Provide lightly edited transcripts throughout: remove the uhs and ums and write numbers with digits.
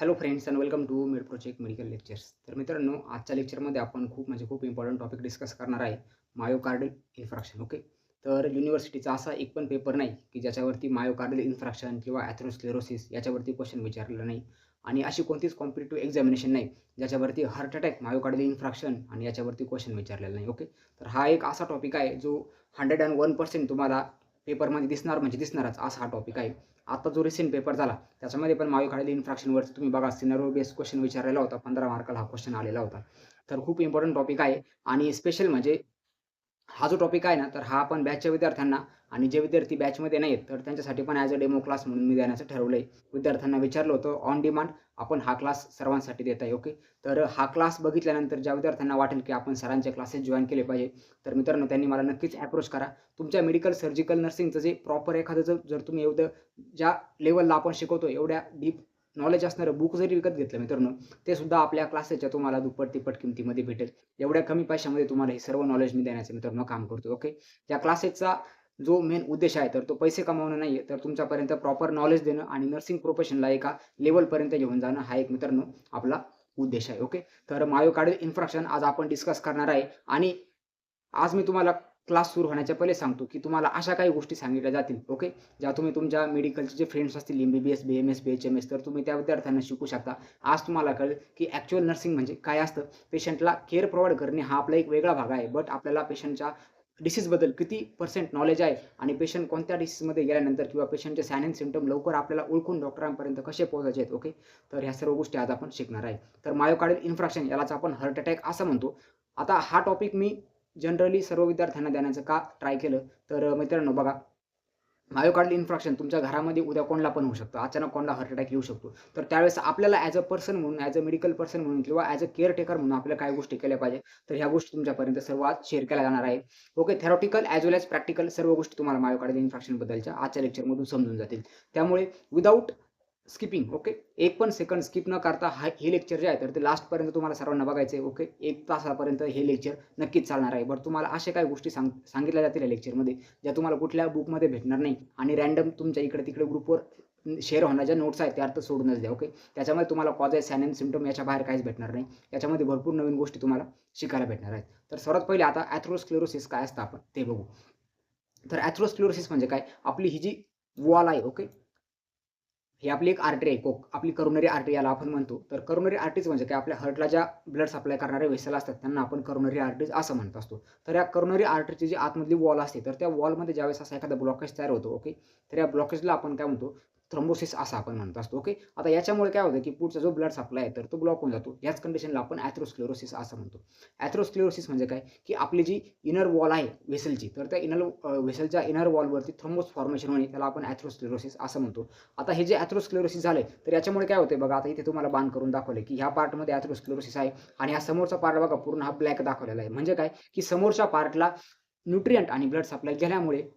Hello friends and welcome to mid project medical lectures. तर मित्रांनो, आजच्या लेक्चरमध्ये आपण खूप इम्पॉर्टंट टॉपिक डिस्कस करणार आहे. मायोकार्डियल इन्फ्राक्शन. ओके. तर युनिव्हर्सिटीचा असा एक पण पेपर नाही की ज्याच्यावरती मायोकार्डियल इन्फ्राक्शन किंवा ॲथेरोस्क्लेरोसिस याच्यावरती क्वेश्चन विचारलेला नाही. आणि अशी कोणतीच कॉम्पिटिटिव्ह एक्झामिनेशन नाही ज्याच्यावरती हार्ट अटॅक, मायोकार्डियल इन्फ्राक्शन आणि याच्यावरती क्वेश्चन विचारलेला नाही. ओके. तर हा एक असा टॉपिक आहे जो 101% तुम्हाला पेपरमध्ये दिसणार म्हणजे दिसणारच असा हा टॉपिक आहे. आता जो रिसेंट पेपर झाला त्याच्यामध्ये पण मायोकार्डियल इन्फ्राक्शनवरती तुम्ही बघा सिनारिओ बेस्ड क्वेश्चन विचारलेला होता. 15 मार्काला हा क्वेश्चन आलेला होता. तर खूप इम्पोर्टंट टॉपिक आहे आणि स्पेशल म्हणजे हा जो टॉपिक आहे ना, तर हा आपण बॅचच्या विद्यार्थ्यांना आणि जे विद्यार्थी बॅचमध्ये नाहीत, तर त्यांच्यासाठी पण ॲज अ डेमो क्लास म्हणून मी देण्याचं ठरवलंय. विद्यार्थ्यांना विचारलं होतं ऑन डिमांड आपण हा क्लास सर्वांसाठी देत आहे. ओके. तर हा क्लास बघितल्यानंतर ज्या विद्यार्थ्यांना वाटेल, की आपण सरांचे क्लासेस जॉइन केले पाहिजे, तर मित्रांनो त्यांनी मला नक्कीच अप्रोच करा. तुमच्या मेडिकल, सर्जिकल, नर्सिंगचं जे प्रॉपर एखादं जर तुम्ही एवढं ज्या लेव्हलला आपण शिकवतो एवढ्या डीप नॉलेज असणारं बुक जरी विकत घेतलं मित्रांनो, ते सुद्धा आपल्या क्लासेसच्या तुम्हाला दुप्पट-तिप्पट किमतीमध्ये भेटेल. एवढ्या कमी पैशामध्ये तुम्हाला हे सर्व नॉलेज मी देण्याचं मित्रांनो काम करतो. ओके. त्या क्लासेसचा जो मेन उद्देश आहे, तर तो पैसे कमावणं नाहीये, तर तुमच्यापर्यंत प्रॉपर नॉलेज देणं आणि नर्सिंग प्रोफेशनला एका लेव्हलपर्यंत घेऊन जाणं हा एक मित्रांनो आपला उद्देश आहे. ओके. तर मायोकार्डियल इन्फ्राक्शन आज आपण डिस्कस करणार आहे आणि आज मी तुम्हाला क्लास सुरू होण्याच्या पहिले सांगतो, की तुम्हाला अशा काही गोष्टी सांगितल्या जातील, ओके. ज्या तुम्ही तुमच्या मेडिकलचे जे फ्रेंड्स असतील एम-बी-बी-एस, बी-एम-एस, बी-एच-एम-एस तर तुम्ही त्या विद्यार्थ्यांना शिकवू शकता. आज तुम्हाला कळेल, की ॲक्चुअल नर्सिंग म्हणजे काय असतं. पेशंटला केअर प्रोव्हाईड करणे हा आपला एक वेगळा भाग आहे. बट आपल्याला पेशंटच्या डिसीजबद्दल किती पर्सेंट नॉलेज आहे आणि पेशंट कोणत्या डिसीजमध्ये गेल्यानंतर किंवा पेशंटचे साइन एंड सिम्प्टम लवकर आपल्याला ओळखून डॉक्टरांपर्यंत कसे पोहोचायचे आहेत, ओके. तर ह्या सर्व गोष्टी आज आपण शिकणार आहे. तर मायोकार्डियल इन्फ्राक्शन यालाच आपण हार्ट अटॅक असं म्हणतो. आता हा टॉपिक मी जनरली सर्व विद्यार्थ्यांना देण्याचं का ट्राय केलं, तर मित्रांनो बघा, मायोकार्डियल इन्फ्राक्शन तुमच्या घरामध्ये उद्या कोणाला पण होऊ शकतं. अचानक कोणाला हार्ट अटॅक येऊ शकतो. तर त्यावेळेस आपल्याला ॲज अ पर्सन म्हणून, ॲज अ मेडिकल पर्सन म्हणून किंवा ॲज अ केअरटेकर म्हणून आपल्या काय गोष्टी केल्या पाहिजे. तर ह्या गोष्टी तुमच्यापर्यंत सर्व आज शेअर केल्या जाणार आहेत. ओके. थेरॉटिकल ॲज वेल ॲज प्रॅक्टिकल सर्व गोष्टी तुम्हाला मायोकार्डियल इन्फ्राक्शनबद्दलच्या आजच्या लेक्चरमधून समजून जातील. त्यामुळे विदाऊट स्किपिंग, ओके. एक पण सेकंड स्किप न करता हे लेक्चर जे आहे तर ते लास्टपर्यंत तुम्हाला सर्वांना बघायचं आहे. ओके. 1 तासापर्यंत हे लेक्चर नक्कीच चालणार आहे. बट तुम्हाला अशा काही गोष्टी सांगितल्या जातील या लेक्चरमध्ये, ज्या तुम्हाला कुठल्या बुकमध्ये भेटणार नाही आणि रँडम तुमच्या इकडे-तिकडे ग्रुपवर शेअर होणाऱ्या ज्या नोट्स आहेत त्या तर सोडूनच द्या. ओके. त्याच्यामध्ये तुम्हाला कॉज आहे, साइन एंड सिम्प्टम याच्या बाहेर काहीच भेटणार नाही. याच्यामध्ये भरपूर नवीन गोष्टी तुम्हाला शिकायला भेटणार आहेत. तर सर्वात पहिले आता एथेरोस्क्लेरोसिस काय असतं आपण ते बघू. तर एथेरोस्क्लेरोसिस म्हणजे काय? आपली ही जी वॉल आहे, ओके. ही आपली एक आर्टरी आहे. आपली करोनरी आर्टरी याला आपण म्हणतो. तर करोनरी आर्टरीज म्हणजे काय? आपल्या हार्टला ज्या ब्लड सप्लाय करणारे व्हेसल असतात त्यांना आपण करोनरी आर्टरीज असं म्हणत असतो. तर या करोनरी आर्टरीची जी आतमधली वॉल असते, तर त्या वॉलमध्ये ज्यावेळेस असा एखादा ब्लॉकेज तयार होतो, ओके. तर या ब्लॉकेजला आपण काय म्हणतो? थ्रोम्बोसिस असं आपण म्हणत असतो, ओके. आता याच्यामुळे काय होतं, की पुढचा जो ब्लड सप्लाय आहे, तर तो ब्लॉक होऊन जातो. याच कंडिशनला आपण एथेरोस्क्लेरोसिस असं म्हणतो. एथेरोस्क्लेरोसिस म्हणजे काय? की आपली जी इनर वॉल आहे व्हेसलची, तर त्या व्हेसलच्या इनर वॉलवरती थ्रोम्बोस फॉर्मेशन होणे त्याला आपण एथेरोस्क्लेरोसिस असं म्हणतो. आता हे जे एथेरोस्क्लेरोसिस झाले, तर याच्यामुळे काय होतंय बघा, आता इथे तुम्हाला बाण करून दाखवलंय, की ह्या पार्टमध्ये एथेरोस्क्लेरोसिस आहे आणि हा समोरचा पार्ट बघा पूर्ण हा ब्लॅक दाखवलेला आहे. म्हणजे काय, की समोरच्या पार्टला न्यूट्रिएंट आणि ब्लड सप्लाय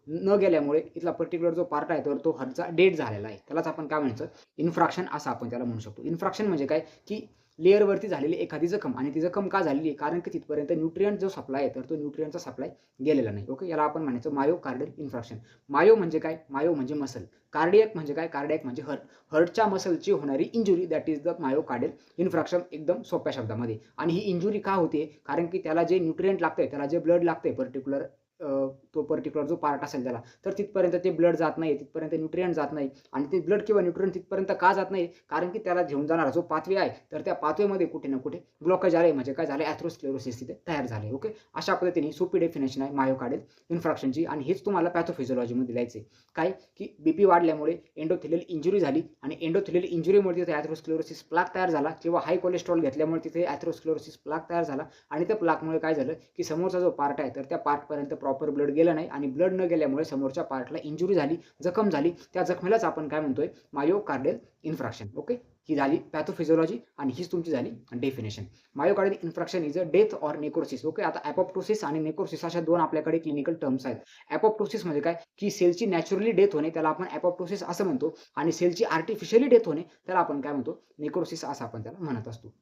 न गेल्यामुळे इथला पर्टिक्युलर जो पार्ट आहे, तर तो हर्टचा डेड झालेला आहे. त्यालाच आपण काय म्हणायचं, इन्फ्राक्शन असं आपण त्याला म्हणू शकतो. इन्फ्राक्शन म्हणजे काय, की लेयरवरती झालेली एखादी जखम आणि ती जखम का झालेली आहे? कारण की तिथपर्यंत न्यूट्रिएंट जो सप्लाय आहे, तर तो न्यूट्रिएंटचा सप्लाय गेलेला नाही. ओके. याला आपण म्हणायचं मायोकार्डियल इन्फ्राक्शन. मायो म्हणजे काय? मायो म्हणजे मसल. कार्डियाक म्हणजे काय? कार्डियाक म्हणजे हर्ट. हर्टच्या मसलची होणारी injury that is the myocardial infarction एकदम सोप्या शब्दामध्ये. आणि ही इंजुरी का होते? कारण की त्याला जे न्यूट्रिएंट लागतंय, त्याला जे ब्लड लागतंय पर्टिक्युलर तो पर्टिक्युलर जो पार्ट असेल त्याला, तर तिथपर्यंत ते ब्लड जात नाही, तिथपर्यंत न्यूट्रिएंट जात नाही आणि ते ब्लड किंवा न्यूट्रिएंट तिथपर्यंत का जात नाही? कारण की त्याला घेऊन जाणारा जो पाथवे आहे, तर त्या पाथवेमध्ये कुठे ना कुठे ब्लॉकेज आले म्हणजे काय झालं? एथेरोस्क्लेरोसिस तिथे तयार झाले. ओके. अशा पद्धतीने सोपी डेफिनेशन आहे मायोकार्डियल इन्फ्राक्शनची आणि हेच तुम्हाला पॅथोफिजिओलॉजीमध्ये लिहायचं आहे. काय? की बीपी वाढल्यामुळे एंडोथेलियल इंजुरी झाली आणि एंडोथेलियल इंजुरीमुळे तिथे एथेरोस्क्लेरोसिस प्लाक तयार झाला किंवा हाय कोलेस्टेरॉल घेतल्यामुळे तिथे एथेरोस्क्लेरोसिस प्लाक तयार झाला आणि त्या प्लाकमुळे काय झालं, की समोरचा जो पार्ट आहे, तर त्या पार्टपर्यंत प्रॉपर ब्लड गेलं नाही आणि ब्लड न गेल्यामुळे समोरच्या पार्टला इंजुरी झाली, जखम झाली. त्या जखमेलाच आपण काय म्हणतोय? मायोकार्डियल इन्फ्राक्शन. ओके. ही झाली पॅथोफिजिओलॉजी आणि हीच तुमची झाली definition. Myocardial infarction is a death or necrosis. Okay. आता एपोप्टोसिस आणि नेक्रोसिस अशा 2 आपल्याकडे क्लिनिकल टर्म्स आहेत. एपोप्टोसिस म्हणजे काय? की सेलची नॅचरली डेथ होणे त्याला आपण एपोप्टोसिस असं म्हणतो आणि सेलची आर्टिफिशियली डेथ होणे त्याला आपण काय म्हणतो? नेक्रोसिस असं आपण त्याला म्हणत असतो.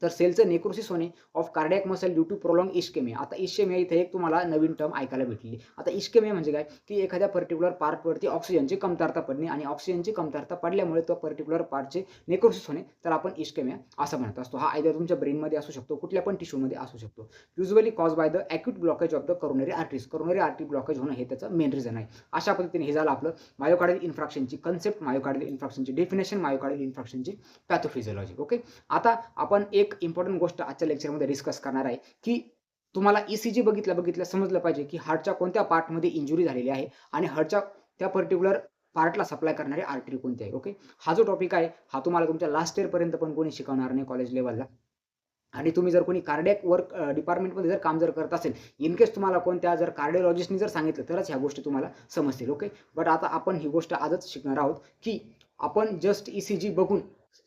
तर सेलचं नेक्रोसिस होणे of cardiac muscle due to prolong ischaemia. आता इस्केमिया इथे एक तुम्हाला नवीन टर्म ऐकायला भेटली. आता इस्केमिया म्हणजे काय, की एखाद्या पर्टिक्युलर पार्टवरती ऑक्सिजनची कमतरता पडणे आणि ऑक्सिजनची कमतरता पडल्यामुळे तो पर्टिक्युलर पार्टचे नेक्रोसिस होणे, तर आपण इस्केमिया असं म्हणत असतो. हा आयदर तुमच्या ब्रेनमध्ये असू शकतो, कुठल्या पण टिश्यूमध्ये असू शकतो. Usually cause by the acute blockage of the coronary arteries. Coronary artery blockage होणं हे त्याचं मेन रिझन आहे. अशा पद्धतीने हे झालं आपलं मायोकार्डियल इन्फ्राक्शनची कन्सेप्ट, मायोकार्डियल इन्फ्राक्शनची डेफिनेशन, मायोकार्डियल इन्फ्राक्शनची पॅथोफिजिओलॉजी. ओके. आता आपण एक इम्पॉर्टंट गोष्ट आजच्या लेक्चरमध्ये डिस्कस करणार आहे, की तुम्हाला ईसीजी बघितल्या समजलं पाहिजे, की हार्टच्या कोणत्या पार्टमध्ये इंजुरी झालेली आहे आणि हार्टच्या त्या पर्टिक्युलर पार्टला सप्लाय करणारी आर्टरी कोणती आहे. ओके. हा जो टॉपिक आहे, हा तुम्हाला तुमच्या लास्ट इयरपर्यंत पण कोणी शिकवणार नाही कॉलेज लेव्हलला. आणि तुम्ही जर कोणी कार्डियाक वर्क डिपार्टमेंटमध्ये जर काम करत असेल, इन केस तुम्हाला कोणत्या जर कार्डिओलॉजिस्टनी जर सांगितलं, तरच ह्या गोष्टी तुम्हाला समजतील. ओके. बट आता आपण ही गोष्ट आजच शिकणार आहोत, की आपण जस्ट ईसीजी बघून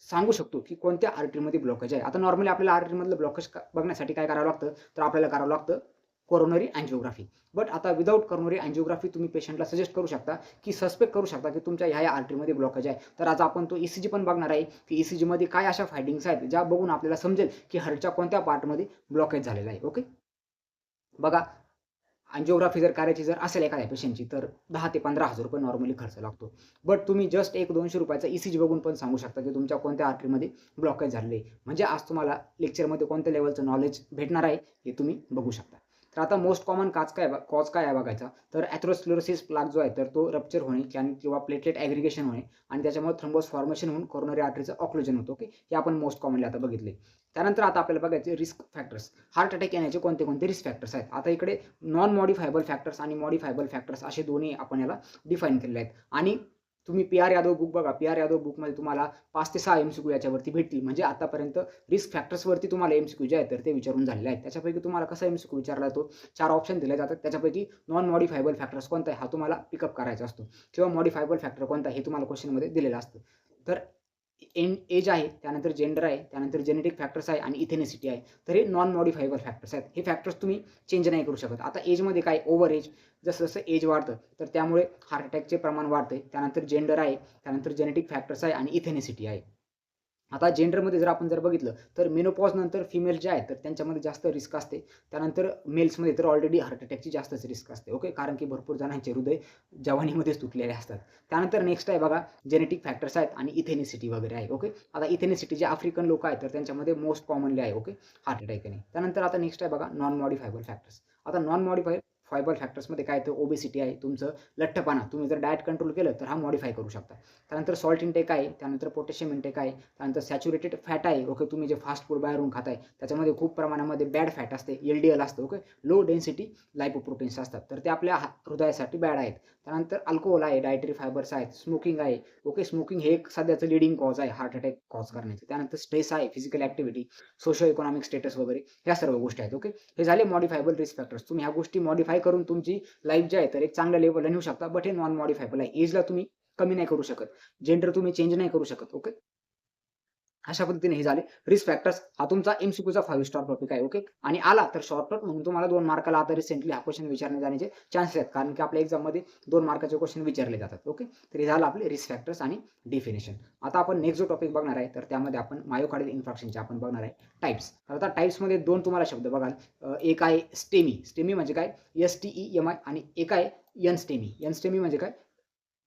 सांगू शकतो, की कोणत्या आर्टरीमध्ये ब्लॉकेज आहे. आता नॉर्मली आपल्याला आर्टरीमधलं ब्लॉकेज बघण्यासाठी काय करावं लागतं, तर आपल्याला करावं लागतं कोरोनरी अँजिओग्राफी. बट आता विदाऊट कोरोनरी अँजिओग्राफी तुम्ही पेशंटला सजेस्ट करू शकता, की सस्पेक्ट करू शकता, की तुमच्या ह्या आर्टरीमध्ये ब्लॉकेज आहे. तर आज आपण तो ईसीजी पण बघणार आहे, की ईसीजीमध्ये काय अशा फायंडिंग्स आहेत, ज्या बघून आपल्याला समजेल, की हार्टच्या कोणत्या पार्टमध्ये ब्लॉकेज झालेला आहे. ओके. बघा, अँजिओग्राफी जर करायची जर असेल एखाद्या पेशंटची, तर 10 ते 15,000 रुपये नॉर्मली खर्च लागतो. बट तुम्ही जस्ट ₹100-200 ईसीजी बघून पण सांगू शकता, की तुमच्या कोणत्या आर्टरीमध्ये ब्लॉकेज झालेलं आहे. म्हणजे आज तुम्हाला लेक्चरमध्ये कोणत्या लेव्हलचं नॉलेज भेटणार आहे, हे तुम्ही बघू शकता. तर आता मोस्ट कॉमन कॉज काय आहे बघायचा, तर एथेरोस्क्लेरोसिस प्लाक जो आहे, तर तो रप्चर होणे किंवा प्लेटलेट ॲग्रिगेशन होणे आणि त्याच्यामुळे थ्रोम्बोस फॉर्मेशन होऊन कोरोनरी आर्टरीचं ऑक्लुजन होतं. ओके. हे आपण मोस्ट कॉमनली आता बघितले. त्यानंतर आता आपल्याला बघायचे रिस्क फॅक्टर्स. हार्ट अटॅक येण्याचे कोणते रिस्क फॅक्टर्स आहेत. आता इकडे नॉन मॉडिफायबल फॅक्टर्स आणि मॉडिफायबल फॅक्टर्स असे दोन्ही आपण याला डिफाईन केलेले आहेत. आणि तुम्ही पी.आर. यादव बुक बघा. पी.आर. यादव बुकमध्ये तुम्हाला 5 ते 6 एम-सी-क्यू याच्यावरती भेटतील. म्हणजे आतापर्यंत रिस्क फॅक्टर्सवरती तुम्हाला एम-सी-क्यू जे आहेत, तर ते विचारून झालेले आहेत. त्याच्यापैकी तुम्हाला कसा एम-सी-क्यू विचारला जातो, 4 ऑप्शन दिले जातात. त्याच्यापैकी नॉन मॉडिफायबल फॅक्टर्स कोणता आहे, हा तुम्हाला पिकअप करायचा असतो किंवा मॉडिफायबल फॅक्टर कोणता आहे, हे तुम्हाला क्वेश्चनमध्ये दिलेलं असतं. तर एज आहे, त्यानंतर जेंडर आहे, त्यानंतर जेनेटिक फॅक्टर्स आहे आणि इथेनिसिटी आहे. तर हे नॉन मॉडिफायबल फॅक्टर्स आहेत. हे फॅक्टर्स तुम्ही चेंज नाही करू शकत. आता एजमध्ये काय, ओव्हर एज, जसं एज वाढतं, तर त्यामुळे हार्ट अटॅकचे प्रमाण वाढते. त्यानंतर जेंडर आहे, त्यानंतर जेनेटिक फॅक्टर्स आहे आणि इथेनिसिटी आहे. आता जेंडरमध्ये जर आपण बघितलं, तर मेनोपॉज नंतर फिमेल जे आहेत, तर त्यांच्यामध्ये जास्त रिस्क असते. त्यानंतर मेल्समध्ये तर ऑलरेडी हार्ट अटॅकची जास्तच रिस्क असते. ओके. कारण की भरपूर जणांचे हृदय जवानीमध्येच तुटलेले असतात. त्यानंतर नेक्स्ट आहे बघा, जेनेटिक फॅक्टर्स आहेत आणि इथेनिसिटी वगैरे आहे. ओके. आता इथेनिसिटी जे आफ्रिकन लोक आहेत, तर त्यांच्यामध्ये मोस्ट कॉमनली आहे. ओके. हार्ट अटॅक येणे. त्यानंतर आता नेक्स्ट आहे बघा, नॉन मॉडिफायबल फॅक्टर्स. आता नॉन मॉडिफायबल फॅक्टर्समध्ये काय येतं, ओबेसिटी आहे, तुमचं लठ्ठपणा. तुम्ही जर डाएट कंट्रोल केलं, तर हा मॉडिफाय करू शकता. त्यानंतर सॉल्ट इंटेक आहे, त्यानंतर पोटॅशियम इंटेक आहे, त्यानंतर सॅच्युरेटेड फॅट आहे. ओके. तुम्ही जे फास्ट फूड बाहेरून खाताय, त्याच्यामध्ये खूप प्रमाणामध्ये बॅड फॅट असते, एल-डी-एल असतं. ओके. लो डेन्सिटी लाइपोप्रोटीन्स असतात, तर ते आपल्या हृदयासाठी बॅड आहेत. त्यानंतर अल्कोहोल आहे, डायटरी फायबर्स आहेत, स्मोकिंग आहे. ओके. स्मोकिंग हे एक सध्याचं लीडिंग कॉज आहे हार्ट अटॅक कॉज करण्याचं. त्यानंतर स्ट्रेस आहे, physical activity, socio economic status वगैरे, ह्या सर्व गोष्टी आहेत. ओके. हे झाले मॉडिफायबल रिस्क फॅक्टर्स. तुम्ही ह्या गोष्टी मॉडिफाय करून तुमची लाईफ जी आहे, तर एक चांगल्या लेव्हलला नेऊ शकता. बट हे नॉन मॉडिफायबल आहे. एजला तुम्ही कमी नाही करू शकत. जेंडर तुम्ही चेंज नाही करू शकत. ओके. अशा पद्धतीने हे झाले रिस्क फॅक्टर्स. हा तुमचा एम-सी-क्यूचा 5 स्टार टॉपिक आहे. ओके. आणि आला तर शॉर्टकट म्हणून तुम्हाला 2 मार्काला आता रिसेंटली हा क्वेश्चन विचारण्यात जाण्याचे चान्सेस आहेत. कारण की आपल्या एक्झाममध्ये 2 मार्काचे क्वेश्चन विचारले जातात. ओके. तर हे झालं आपले रिस्क फॅक्टर्स आणि डेफिनेशन. आता आपण नेक्स्ट जो टॉपिक बघणार आहे, तर त्यामध्ये आपण मायोकार्डियल इन्फार्क्शनचे आपण बघणार आहे टाइप्स. तर आता टाइप्समध्ये 2 तुम्हाला शब्द बघाल. एक आहे स्टेमी. स्टेमी म्हणजे काय, एस-टी-ई-एम-आय आणि एक आहे एन-स्टेमी. एन-स्टेमी म्हणजे काय,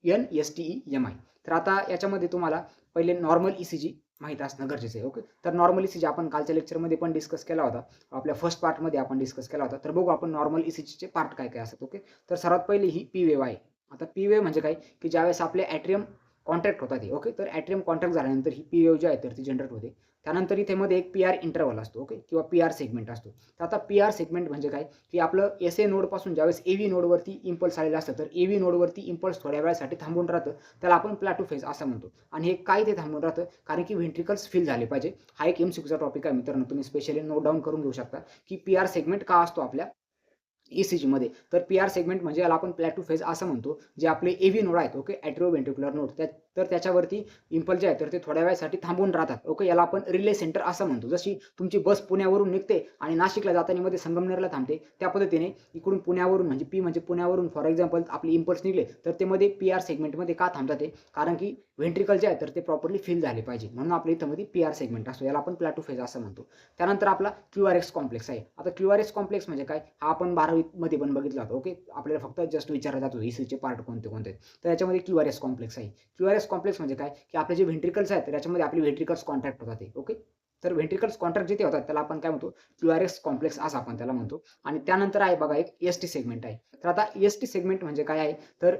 एन-एस-टी-ई-एम-आय. तर आता याच्यामध्ये तुम्हाला पहिले नॉर्मल ईसीजी माहीत असणं गरजेचं आहे. ओके. तर नॉर्मल ईसीजी आपण कालच्या लेक्चरमध्ये पण डिस्कस केला होता. आपल्या फर्स्ट पार्टमध्ये आपण डिस्कस केला होता. तर बघू आपण नॉर्मल ईसीजीचे पार्ट काय असतात. ओके. तर सर्वात पहिली ही पी वेव्ह आहे. आता पी वेव्ह म्हणजे काय, की ज्यावेळेस आपले ॲट्रियम कॉन्ट्रॅक्ट होतात ते. ओके. तर ॲट्रियम कॉन्ट्रॅक्ट झाल्यानंतर ही पी वेव्ह जी आहे, तर ती जनरेट होते. त्यानंतर इथे मध्ये एक पी-आर इंटरव्हल असतो. ओके. किंवा पी-आर सेगमेंट असतो. तर आता पी-आर सेगमेंट म्हणजे काय, की आपलं एस-ए नोडपासून ज्यावेळेस ए-व्ही नोडवरती इम्पल्स आलेलं असतं, तर ए-व्ही नोडवरती इम्पल्स थोड्या वेळासाठी थांबून राहतं. त्याला आपण प्लॅटो फेज असं म्हणतो. आणि हे काय ते थांबून राहतं, कारण की व्हेंट्रिकल्स फिल झाले पाहिजे. हा एक एम-सी-क्यूचा टॉपिक आहे मित्रांनो. तुम्ही स्पेशली नोट डाऊन करून घेऊ शकता, की पी-आर सेगमेंट का असतो आपल्या ईसीजीमध्ये. तर पी-आर सेगमेंट म्हणजे याला आपण प्लॅटो फेज असं म्हणतो. जे आपले ए-व्ही नोड आहेत. ओके. ॲट्रिओव्हेंट्रिक्युलर नोड, त्या तर त्याच्यावरती इम्पल्स जे आहे तर ते थोड्या वेळासाठी थांबून राहतात. ओके, याला आपण रिले सेंटर असं म्हणतो. जशी तुमची बस पुण्यावरून निघते आणि नाशिकला जाताना मध्ये संगमनेरला थांबते, त्या पद्धतीने इकडून पुण्यावरून म्हणजे पी म्हणजे पुण्यावरून फॉर एक्झाम्पल आपले इम्पल्स निघले तर ते मध्ये पी आर सेगमेंटमध्ये का थांबतात ते, कारण की व्हेंट्रिकल जे आहे तर ते प्रॉपरली फिल झाले पाहिजे, म्हणून आपल्या इथं मध्ये पी आर सेगमेंट असतो. याला आपण प्लॅटो फेज असं म्हणतो. त्यानंतर आपला क्यूआरएक्स कॉम्प्लेक्स आहे. आता क्यूआरएक्स कॉम्प्लेक्स म्हणजे काय, हा आपण 12वी मध्ये पण बघितला होता. ओके, आपल्याला फक्त जस्ट विचारला जातो ईसीचे पार्ट कोणते कोणते आहेत. तर याच्यामध्ये क्यूआरएस कॉम्प्लेक्स आहे. क्यूआरएस कॉम्प्लेक्स म्हणजे काय, की आपले जे व्हेंट्रिकल्स आहेत तर याच्यामध्ये आपले व्हेंट्रिकल्स कॉन्ट्रॅक्ट होतात. ओके, तर व्हेंट्रिकल्स कॉन्ट्रॅक्ट जिथे होतात त्याला आपण काय म्हणतो, क्यूआरएस कॉम्प्लेक्स असं आपण त्याला म्हणतो. आणि त्यानंतर आहे बघा एक एसटी सेगमेंट आहे. तर आता एसटी सेगमेंट म्हणजे काय आहे, तर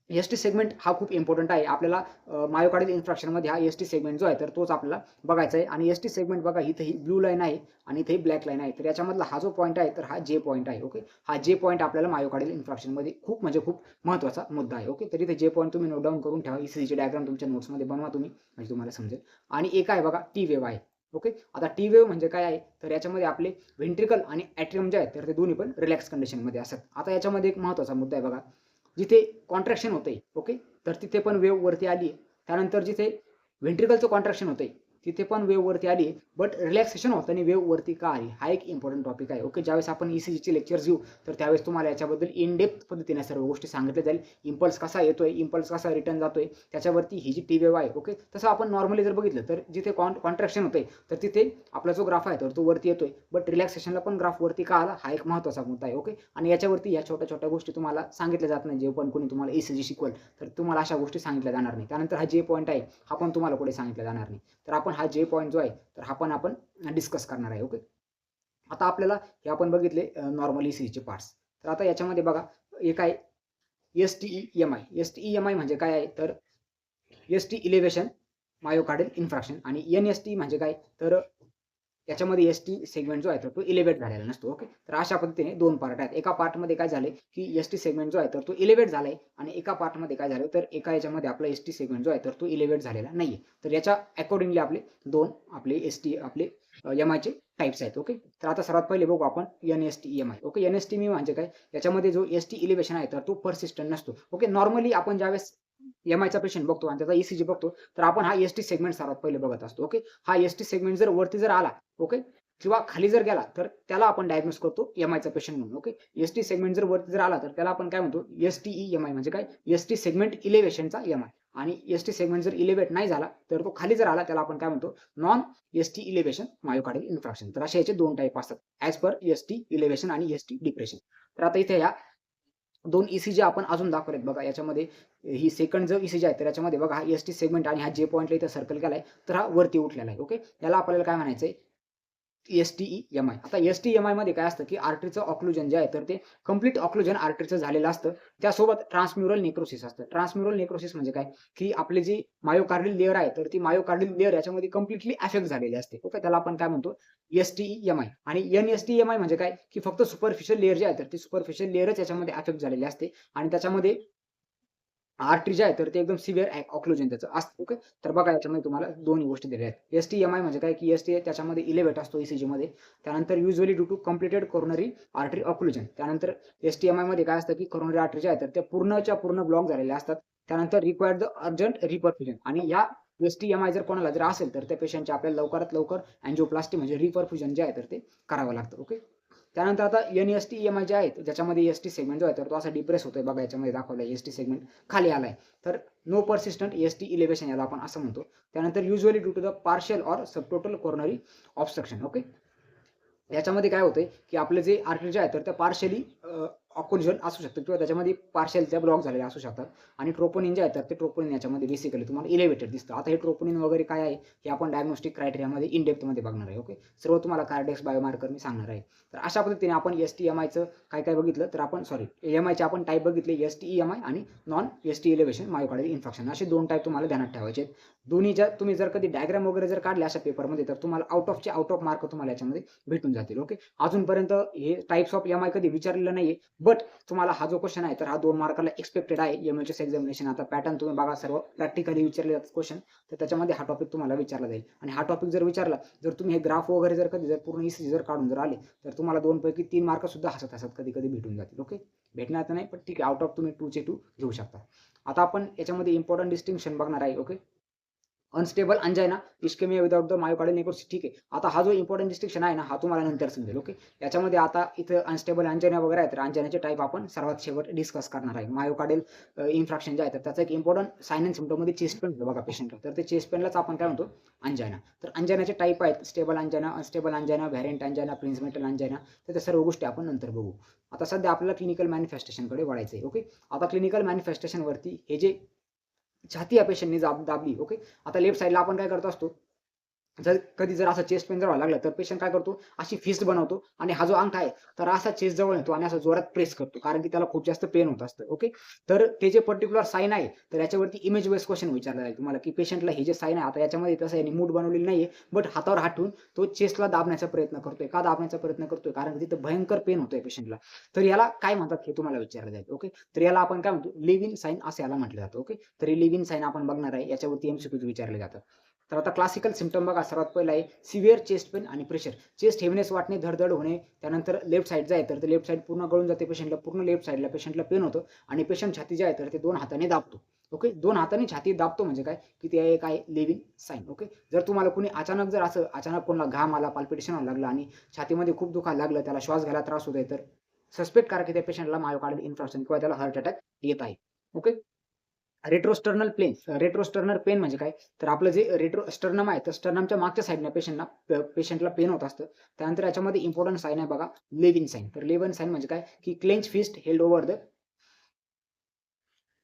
एसटी सेगमेंट हा खूप इम्पॉर्टंट आहे आपल्याला. मायोकार्डियल इन्फ्रॅक्शनमध्ये हा एसटी सेगमेंट जो आहे तर तोच आपल्याला बघायचा आहे. आणि एसटी सेगमेंट बघा इथे ही ब्लू लाईन आहे आणि इथे ब्लॅक लाईन आहे. तर याच्यामधला हा जो पॉईंट आहे तर हा जे पॉईंट आहे. ओके, हा जे पॉईंट आपल्याला मायोकार्डियल इन्फ्रॅक्शनमध्ये खूप म्हणजे खूप महत्त्वाचा मुद्दा आहे. ओके, तर इथे जे पॉईंट तुम्ही नोट डाऊन करून ठेवा. ईसीजीचे डायग्राम तुमच्या नोट्समध्ये बनवा तुम्ही, म्हणजे तुम्हाला समजेल. आणि एक आहे बघा टी वेव्ह आहे. ओके, आता टी वेव्ह म्हणजे काय आहे, तर याच्यामध्ये आपले व्हेंट्रिकल आणि ॲट्रियम जे आहेत तर ते दोन्ही पण रिलॅक्स कंडिशनमध्ये असतात. आता याच्यामध्ये एक महत्त्वाचा मुद्दा आहे बघा, जिथे कॉन्ट्रॅक्शन होतंय ओके, तर तिथे पण वेव्ह वरती आली आहे. त्यानंतर जिथे व्हेंट्रिकलचं कॉन्ट्रॅक्शन होतंय तिथे पण वेव्ह वरती आली आहे. बट रिलॅक्सेशन होताना वेव्ह वरती का आली, हा एक इम्पॉर्टंट टॉपिक आहे. ओके, ज्यावेळेस आपण ईसीजीचे लेक्चर्स घेऊ तर त्यावेळेस तुम्हाला याच्याबद्दल इन डेप्थ पद्धतीने सर्व गोष्टी सांगितल्या जाईल. इम्पल्स कसा येतोय, इम्पल्स कसा रिटर्न जातोय, त्याच्यावरती ही जी टी वेव्ह आहे. ओके, तसं आपण नॉर्मली जर बघितलं तर जिथे कॉन्ट्रॅक्शन होतंय तर तिथे आपला जो ग्राफ आहे तर तो वरती येतोय. बट रिलॅक्सेशनला पण ग्राफ वरती का आला, हा एक महत्त्वाचा मुद्दा आहे. ओके, आणि याच्यावरती या छोट्या छोट्या गोष्टी तुम्हाला सांगितल्या जात नाही. जे पण कोणी तुम्हाला ईसीजी शिकवेल तर तुम्हाला अशा गोष्टी सांगितल्या जाणार नाही. त्यानंतर हा जे पॉईंट आहे हा पण तुम्हाला पुढे सांगितला जाणार नाही. तर आपण हा जे पॉईंट जो आहे तर हा पण आपण डिस्कस करणार आहे. ओके, आता आपल्याला हे आपण बघितले नॉर्मल ईसीजीचे पार्ट्स. तर आता याच्यामध्ये बघा एक आहे एसटीईएमआय. एसटीईएमआय म्हणजे काय आहे, तर एसटी इलेव्हेशन मायोकार्डियल इन्फ्रॅक्शन. आणि एनएसटी म्हणजे काय, तर याच्यामध्ये एसटी सेगमेंट जो आहे तर तो इलेव्हेट झालेला नसतो. ओके, तर अशा पद्धतीने दोन पार्ट आहेत. एका पार्टमध्ये काय झाले, की एसटी सेगमेंट जो आहे तर तो इलेव्हेट झालाय आणि एका पार्टमध्ये काय झालं, तर एका याच्यामध्ये आपला एसटी सेगमेंट जो आहे तर तो इलेव्हेट झालेला नाहीये. तर याच्या अकॉर्डिंगली आपले दोन आपले एसटी आपले एमआयचे टाइप्स आहेत. ओके, तर आता सर्वात पहिले बघू आपण एनएसटी-एमआय. ओके, एनएसटी म्हणजे काय, याच्यामध्ये जो एसटी इलेव्हेशन आहे तर तो पर्सिस्टंट नसतो. ओके, नॉर्मली आपण ज्यावेळेस एमआयचा पेशंट बघतो आणि त्याचा ईसीजी बघतो तर आपण हा एसटी सेगमेंट सर्वात पहिले बघत असतो. ओके, हा एसटी सेगमेंट जर वरती जर आला ओके किंवा खाली जर गेला तर त्याला आपण डायग्नोज करतो एमआयचा पेशंट म्हणून. ओके, एसटी सेगमेंट जर वरती जर आला तर त्याला आपण काय म्हणतो, एसटीईएमआय म्हणजे काय, एसटी सेगमेंट इलेव्हेशनचा एमआय. आणि एसटी सेगमेंट जर इलेव्हेट नाही झाला तर तो खाली जर आला त्याला आपण काय म्हणतो, नॉन एसटी इलेव्हेशन मायोकार्डियल इन्फ्रॅक्शन. तर असे याचे दोन टाईप असतात, ॲज पर एसटी इलेव्हेशन आणि एसटी डिप्रेशन. तर आता इथे या दोन ईसीजी आपण अजून दाखवलेत बघा. याच्यामध्ये ही सेकंड जो ईसीजी आहे तर याच्यामध्ये बघा हा एसटी सेगमेंट आणि हा जे पॉईंटला इथे सर्कल केलाय तर हा वरती उठलेला आहे. ओके, याला आपल्याला काय म्हणायचंय, एसटीईएमआय. आता एसटीईएमआय मध्ये काय असतं, की आर्टरीचं ऑक्लुजन जे आहे तर ते कंप्लीट ऑक्लुजन आर्टरीचं झालेलं असतं. त्यासोबत ट्रान्सम्युरल नेक्रोसिस असतं. ट्रान्सम्युरल नेक्रोसिस म्हणजे काय, की आपली जी मायोकार्डियल लेयर आहे तर ती मायोकार्डियल लेयर याच्यामध्ये कंप्लीटली अफेक्ट झालेली असते. ओके, त्याला आपण काय म्हणतो, एसटीईएमआय. आणि एनएसटीएमआय म्हणजे काय, की फक्त सुपरफिशियल लेयर जी आहे तर ती सुपरफिशियल लेयरच याच्यामध्ये अफेक्ट झालेली असते आणि त्याच्यामध्ये आर्टरी जे आहे तर ते एकदम सिव्हिअर ऑक्लुजन त्याचं असतं. ओके, तर बघा याच्यामध्ये तुम्हाला दोन्ही गोष्टी दिल्या आहेत. एसटीएमआय म्हणजे काय, की एसटी त्याच्यामध्ये इलेव्हेट असतो ईसीजीमध्ये. त्यानंतर usually due to completed coronary artery occlusion. त्यानंतर एसटीएमआय मध्ये काय असतं, की कोरोनरी आर्टरी जे आहे तर त्या पूर्णच्या पूर्ण ब्लॉक झालेल्या असतात. त्यानंतर रिक्वायर्ड द अर्जंट रिपरफ्युजन. आणि या एसटीएमआय जर कोणाला जर असेल तर त्या पेशंटची आपल्याला लवकरात लवकर अँजिओप्लास्टी म्हणजे रिपरफ्युजन जे आहे तर ते करावं लागतं. ओके, त्यानंतर आता एनएसटीएमआय जे आहे ज्याच्यामध्ये एसटी सेगमेंट जो आहे तर तो असा डिप्रेस होतोय बघा. याच्यामध्ये दाखवलाय एसटी सेगमेंट खाली आलाय. तर नो पर्सिस्टंट एसटी इलेव्हेशन याला आपण असं म्हणतो. त्यानंतर usually due to the partial or subtotal coronary obstruction. Okay, याच्यामध्ये काय होतंय, की आपले जे आर्टरी जे आहे तर त्या पार्शियली ऑक्लुजन असू शकतं किंवा त्याच्यामध्ये पार्शियल त्या ब्लॉक झालेल्या असू शकतात. आणि ट्रोपोनिन जे आहे तर ते ट्रोपोनिन याच्यामध्ये बेसिकली तुम्हाला इलेव्हेटेड दिसतं. आता हे ट्रोपोनिन वगैरे काय आहे हे आपण डायग्नोस्टिक क्रायटेरियामध्ये इन डेप्थमध्ये बघणार आहे. ओके, सर्व तुम्हाला कार्डियक बायोमार्कर मी सांगणार आहे. तर अशा पद्धतीने आपण एसटीएमआयचं काय काय बघितलं तर आपण एमआयचे आपण टाईप बघितले, एसटीईएमआय आणि non ST elevation myocardial infection. असे दोन टाईप तुम्हाला ध्यानात ठेवायचे आहेत. दोन्हीच्या तुम्ही जर कधी डायग्राम वगैरे जर काढले अशा पेपरमध्ये तर तुम्हाला आउट ऑफ मार्क तुम्हाला याच्यामध्ये भेटून जातील. ओके, अजूनपर्यंत हे टाइप्स ऑफ एमआय कधी विचारलेलं नाहीये, बट तुम्हाला हा जो क्वेश्चन आहे तर हा 2 मार्काला एक्सपेक्टेड आहे एमएचएस एक्झामिनेशन. आता पॅटर्न तुम्ही बघा, सर्व प्रॅक्टिकली विचारले जातात क्वेश्चन, तर त्याच्यामध्ये हा टॉपिक तुम्हाला विचारला जाईल. आणि हा टॉपिक जर विचारला, जर तुम्ही हे ग्राफ वगैरे जर कधी जर पूर्ण ईसीजी जर काढून जर आले तर तुम्हाला 2 पैकी 3 मार्क सुद्धा हसत हसत कधी कधी भेटून जातील. ओके, भेटणार तर नाही, पण ठीक आहे, आउट ऑफ तुम्ही 2 चे 2 घेऊ शकता. आता आपण याच्यामध्ये इम्पोर्टंट डिस्टिंक्शन बघणार आहे. Okay. Unstable angina, ischemia without the myocardial necrosis. ठीक आहे. आता हा जो इम्पोर्टंट डिस्टिंक्शन आहे ना, हा तुम्हाला नंतर समजेल. ओके. याच्यामध्ये आता इथं अनस्टेबल अंजायना वगैरे आहे, तर अंजायनाचे टाइप आपण सर्वात शेवट डिस्कस करणार आहे. मायोकार्डियल इन्फ्रॅक्शन जे आहे, तर त्याचा एक इम्पोर्टंट साइन अँड सिम्प्टममध्ये चेस्ट पेन होतं बघा पेशंटला. तर ते चेस्ट पेनलाच आपण काय म्हणतो, अंजायना. तर अंजायनाचे टाइप आहेत, स्टेबल अंजायना, अनस्टेबल अंजायना, व्हॅरियंट अंजायना, प्रिन्समेटल अंजायना. तर त्या सर्व गोष्टी आपण नंतर बघू. आता सध्या आपल्याला क्लिनिकल मॅनिफेस्टेशनकडे वळायचं आहे. ओके. आता क्लिनिकल मॅनिफेस्टेशनवरती हे जे छाती या पेशंटने दाबली. ओके. आता लेफ्ट साइडला आपण काय करत असतो, कधी जर असं चेस्ट पेन जर व्हायला लागलं, तर पेशंट काय करतो, अशी फिस्ट बनवतो आणि हा जो अंगठा आहे, तर असा चेस्ट जवळ येतो आणि असं जोरात प्रेस करतो, कारण की त्याला खूप जास्त पेन होत असतं. ओके. तर ते जे पर्टिक्युलर साइन आहे, तर याच्यावरती इमेज बेस्ड क्वेश्चन विचारला जाईल तुम्हाला, की पेशंटला हे जे साइन आहे, आता याच्यामध्ये तसं याने मूड बनवलेली नाहीये, बट हातावर हात ठेवून तो चेस्टला दाबण्याचा प्रयत्न करतोय. का दाबण्याचा प्रयत्न करतोय? कारण की तिथं भयंकर पेन होतोय पेशंटला. तर याला काय म्हणतात हे तुम्हाला विचारलं जाईल. ओके. तर याला आपण काय म्हणतो, लिव्ह इन साइन असं याला म्हटलं जातं. ओके. तर हे लिव्ह इन साइन आपण बघणार आहे. याच्यावरती एमसीक्यूज विचारले जातात. तर आता क्लासिकल सिम्प्टम बघा, सर्वात पहिला आहे सिव्हिअर चेस्ट पेन आणि प्रेशर. चेस्ट हेवीनेस वाटणे, धडधड होणे. त्यानंतर लेफ्ट साइड जे आहे, तर ते लेफ्ट साइड पूर्ण गळून जाते पेशंटला, पूर्ण लेफ्ट साइडला पेशंटला पेन होतं आणि पेशंट छाती जे आहे, तर ते 2 हाताने दाबतो. ओके. 2 हाताने छाती दाबतो म्हणजे काय, की ते एक आहे लिव्हिंग साइन. ओके. जर तुम्हाला कोणी अचानक जर असं अचानक कोणाला घाम आला, पाल्पिटेशन व्हायला लागलं आणि छातीमध्ये खूप दुखायला लागलं, त्याला श्वास घ्यायला त्रास होतोय, तर सस्पेक्ट करा की त्या पेशंटला मायोकार्डियल इन्फार्क्शन किंवा त्याला हार्ट अटॅक येत आहे. Okay. Retrosternal pen. Retrosternal pen म्हणजे काय? तर आपलं जे रेट्रोस्टर्नम आहे, तर स्टर्नमच्या मागच्या साइडने पेशंटला पेन होत असतं. त्यानंतर याच्यामध्ये इम्पोर्टंट साइन आहे बघा, लेव्हिन साइन. तर लेव्हिन साइन म्हणजे काय? की clench fist held over the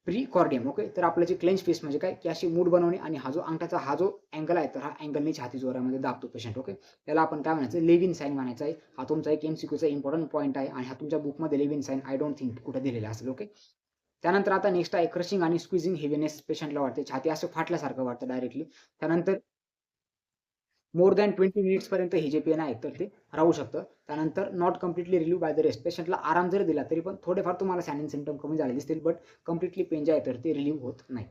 precordium. Okay. तर आपलं जे क्लेंच फिस्ट म्हणजे काय? की अशी मूठ बनवणे आणि हा जो अंगठाचा हा जो अँगल आहे, तर हा अँगलने छाती जोरामध्ये दाबतो पेशंट. ओके. त्याला आपण काय म्हणायचं? लेव्हिन साइन म्हणायचं आहे. हा तुमचा एक एमसीक्यूचा इम्पोर्टंट पॉइंट आहे आणि हा तुमच्या बुकमध्ये Levine sign I don't think कुठे दिलेला असेल. ओके. त्यानंतर आता नेक्स्ट आहे क्रशिंग आणि स्क्वीझिंग हेवीनेस पेशंटला वाटते. छाती असं फाटल्यासारखं वाटतं डायरेक्टली. त्यानंतर मोर दॅन 20 मिनिट्सपर्यंत हे जे पेन आहे, तर ते राहू शकतं. त्यानंतर not completely relieved by the rest. पेशंटला आराम जरी दिला, तरी पण थोडेफार तुम्हाला साइन एंड सिम्प्टम कमी झाले दिसतील, बट कंप्लिटली पेन जे आहे, तर ते रिलीव्ह होत नाही.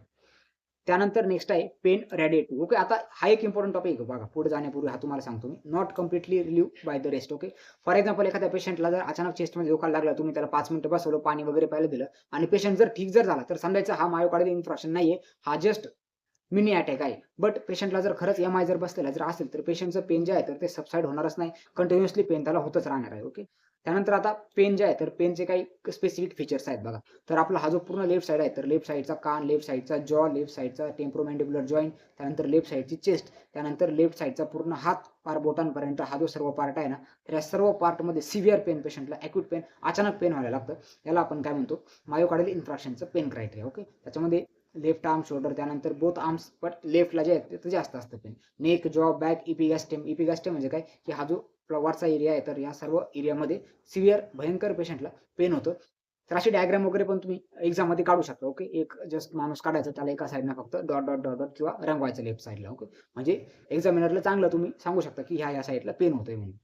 त्यानंतर नेक्स्ट आहे पेन रेडिएटिव्ह. ओके. आता हा एक इम्पोर्टंट टॉपिक आहे बघा. पुढे जाण्यापूर्वी हा तुम्हाला सांगतो मी. Not completely relieved by the rest. Okay. For example एखाद्या पेशंटला जर अचानक चेस्टमध्ये दुखायला लागला, तुम्ही त्याला 5 मिनिटं बसवलं, पाणी वगैरे प्यायला दिलं आणि पेशंट जर ठीक जर झाला, तर समजायचं हा मायोकार्डियल इन्फ्राक्शन नाहीये. हा जस्ट मिनी अटॅक आहे. बट पेशंटला जर खरंच एम-आय जर बसलेला जर असेल, तर पेशंटचं पेन जे आहे, तर ते सबसाईड होणारच नाही. कंटिन्युअसली पेन त्याला होतच राहणार आहे. ओके. त्यानंतर आता पेन जे आहे, तर पेनचे काही स्पेसिफिक फीचर्स आहेत बघा. तर आपला हा जो पूर्ण लेफ्ट साइड आहे, तर लेफ्ट साइडचा कान, लेफ्ट साइडचा जॉ, लेफ्ट साइडचा टेम्पोरोमॅन्डिब्युलर जॉइंट, त्यानंतर लेफ्ट साइडची चेस्ट, त्यानंतर लेफ्ट साइडचा पूर्ण हात पार बोटांपर्यंत हा जो सर्व पार्ट आहे ना, तर या सर्व पार्टमध्ये सिव्हिअर पेन पेशंटला ॲक्यूट पेन, अचानक पेन व्हायला लागतं. याला आपण काय म्हणतो, मायोकार्डियल इन्फ्राक्शनचं पेन क्रायटेरिया. ओके. त्याच्यामध्ये लेफ्ट आर्म, शोल्डर, त्यानंतर बोथ आर्म्स, बट लेफ्टला जे आहे ते जास्त असतं पेन. नेक, जॉ, बॅक, इपिगॅस्ट्रम. इपिगॅस्ट्रम म्हणजे काय, की हा जो वरचा एरिया आहे, तर या सर्व एरियामध्ये सिव्हिअर भयंकर पेशंटला पेन होतं. तर अशी डायग्राम वगैरे पण तुम्ही एक्झाममध्ये काढू शकता. ओके. एक जस्ट माणूस काढायचा, त्याला एका साइडला फक्त डॉट, डॉट, डॉट, डॉट किंवा रंगवायचं लेफ्ट साइडला. ओके. म्हणजे एक्झामिनरला चांगलं तुम्ही सांगू शकता, की ह्या साइडला पेन होतोय म्हणून.